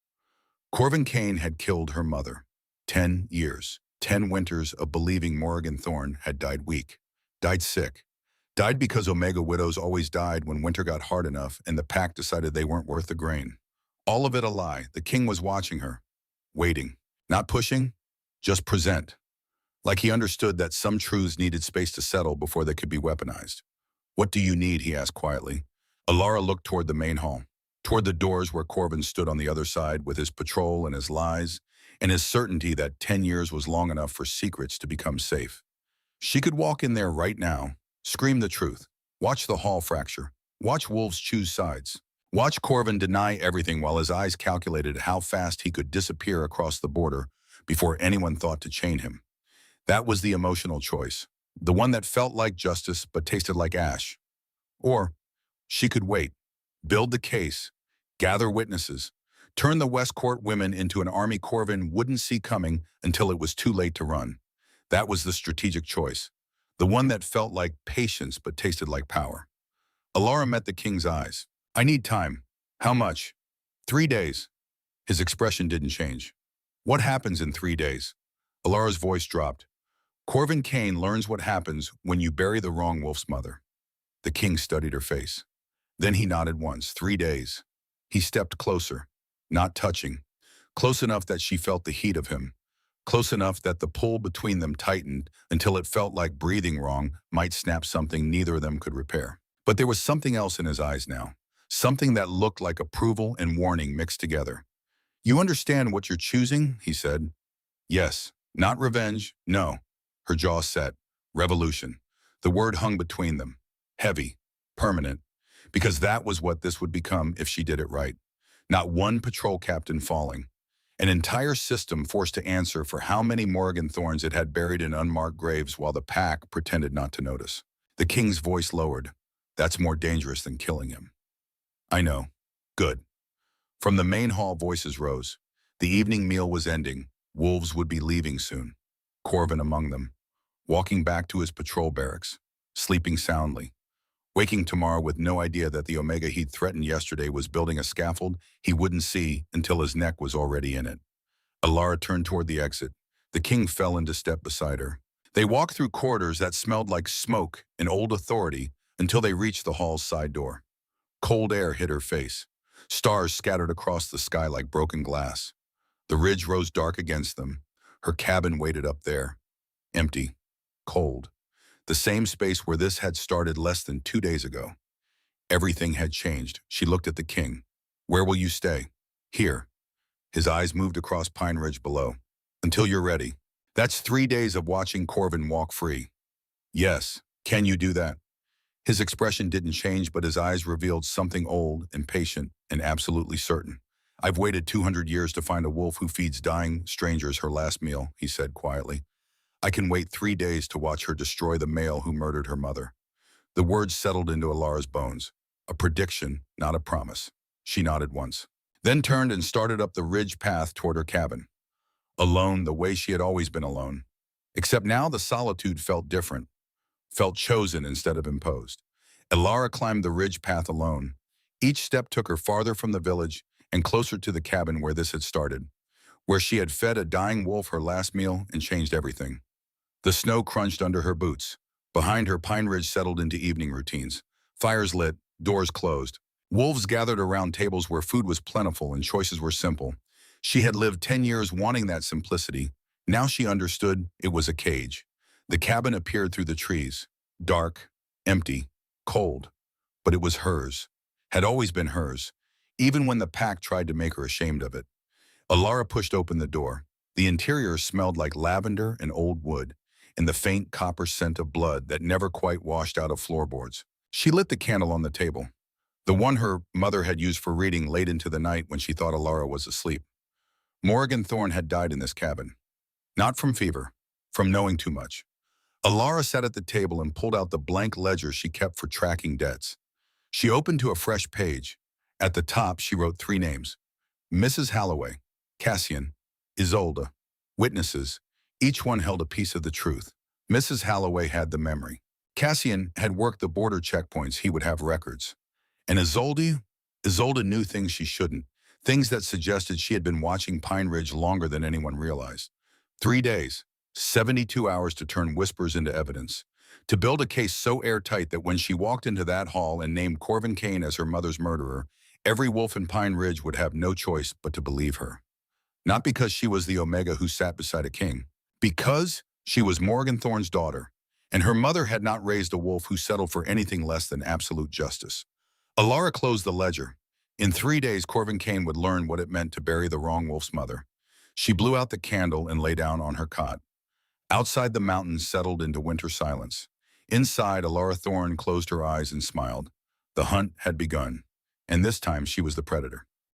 Corvan Kane had killed her mother. 10 years, 10 winters of believing Morrigan Thorne had died weak, died sick, died because Omega widows always died when winter got hard enough and the pack decided they weren't worth the grain. All of it a lie. The king was watching her, waiting, not pushing, just present. Like he understood that some truths needed space to settle before they could be weaponized. What do you need, he asked quietly. Elara looked toward the main hall, toward the doors where Corvan stood on the other side with his patrol and his lies, and his certainty that 10 years was long enough for secrets to become safe. She could walk in there right now, scream the truth, watch the hall fracture, watch wolves choose sides, watch Corvan deny everything while his eyes calculated how fast he could disappear across the border before anyone thought to chain him. That was the emotional choice, the one that felt like justice but tasted like ash. Or she could wait, build the case, gather witnesses, turn the Westcourt women into an army Corvan wouldn't see coming until it was too late to run. That was the strategic choice, the one that felt like patience but tasted like power. Elara met the king's eyes. I need time. How much? 3 days. His expression didn't change. What happens in 3 days? Elara's voice dropped. Corvan Kane learns what happens when you bury the wrong wolf's mother. The king studied her face. Then he nodded once. 3 days. He stepped closer, not touching, close enough that she felt the heat of him, close enough that the pull between them tightened until it felt like breathing wrong might snap something neither of them could repair. But there was something else in his eyes now, something that looked like approval and warning mixed together. You understand what you're choosing, he said. Yes, not revenge, no. Her jaw set. Revolution. The word hung between them. Heavy. Permanent. Because that was what this would become if she did it right. Not one patrol captain falling. An entire system forced to answer for how many Morrigan Thornes it had buried in unmarked graves while the pack pretended not to notice. The king's voice lowered. That's more dangerous than killing him. I know. Good. From the main hall, voices rose. The evening meal was ending. Wolves would be leaving soon. Corvan among them, walking back to his patrol barracks, sleeping soundly, waking tomorrow with no idea that the Omega he'd threatened yesterday was building a scaffold he wouldn't see until his neck was already in it. Elara turned toward the exit. The king fell into step beside her. They walked through corridors that smelled like smoke and old authority until they reached the hall's side door. Cold air hit her face. Stars scattered across the sky like broken glass. The ridge rose dark against them. Her cabin waited up there, empty, cold. The same space where this had started less than 2 days ago. Everything had changed. She looked at the king. Where will you stay? Here. His eyes moved across Pine Ridge below. Until you're ready. That's 3 days of watching Corvan walk free. Yes. Can you do that? His expression didn't change, but his eyes revealed something old and patient and absolutely certain. I've waited 200 years to find a wolf who feeds dying strangers her last meal, he said quietly. I can wait 3 days to watch her destroy the male who murdered her mother. The words settled into Elara's bones. A prediction, not a promise. She nodded once. then turned and started up the ridge path toward her cabin. Alone the way she had always been alone. Except now the solitude felt different, felt chosen instead of imposed. Elara climbed the ridge path alone. Each step took her farther from the village and closer to the cabin where this had started, where she had fed a dying wolf her last meal and changed everything. The snow crunched under her boots. Behind her, Pine Ridge settled into evening routines. Fires lit, doors closed. Wolves gathered around tables where food was plentiful and choices were simple. She had lived 10 years wanting that simplicity. Now she understood it was a cage. The cabin appeared through the trees. Dark, empty, cold. But it was hers. Had always been hers. Even when the pack tried to make her ashamed of it. Elara pushed open the door. The interior smelled like lavender and old wood, and the faint copper scent of blood that never quite washed out of floorboards. She lit the candle on the table, the one her mother had used for reading late into the night when she thought Elara was asleep. Morgan Thorne had died in this cabin. Not from fever, from knowing too much. Elara sat at the table and pulled out the blank ledger she kept for tracking debts. She opened to a fresh page. At the top, she wrote 3 names: Mrs. Halloway, Cassian, Isolde. Witnesses. Each one held a piece of the truth. Mrs. Halloway had the memory. Cassian had worked the border checkpoints. He would have records. And Isolde knew things she shouldn't, things that suggested she had been watching Pine Ridge longer than anyone realized. 3 days, 72 hours to turn whispers into evidence, to build a case so airtight that when she walked into that hall and named Corvan Kane as her mother's murderer, every wolf in Pine Ridge would have no choice but to believe her. Not because she was the Omega who sat beside a king, because she was Morgan Thorne's daughter, and her mother had not raised a wolf who settled for anything less than absolute justice. Elara closed the ledger. In 3 days, Corvan Kane would learn what it meant to bury the wrong wolf's mother. She blew out the candle and lay down on her cot. Outside, the mountains settled into winter silence. Inside, Elara Thorne closed her eyes and smiled. The hunt had begun, and this time she was the predator.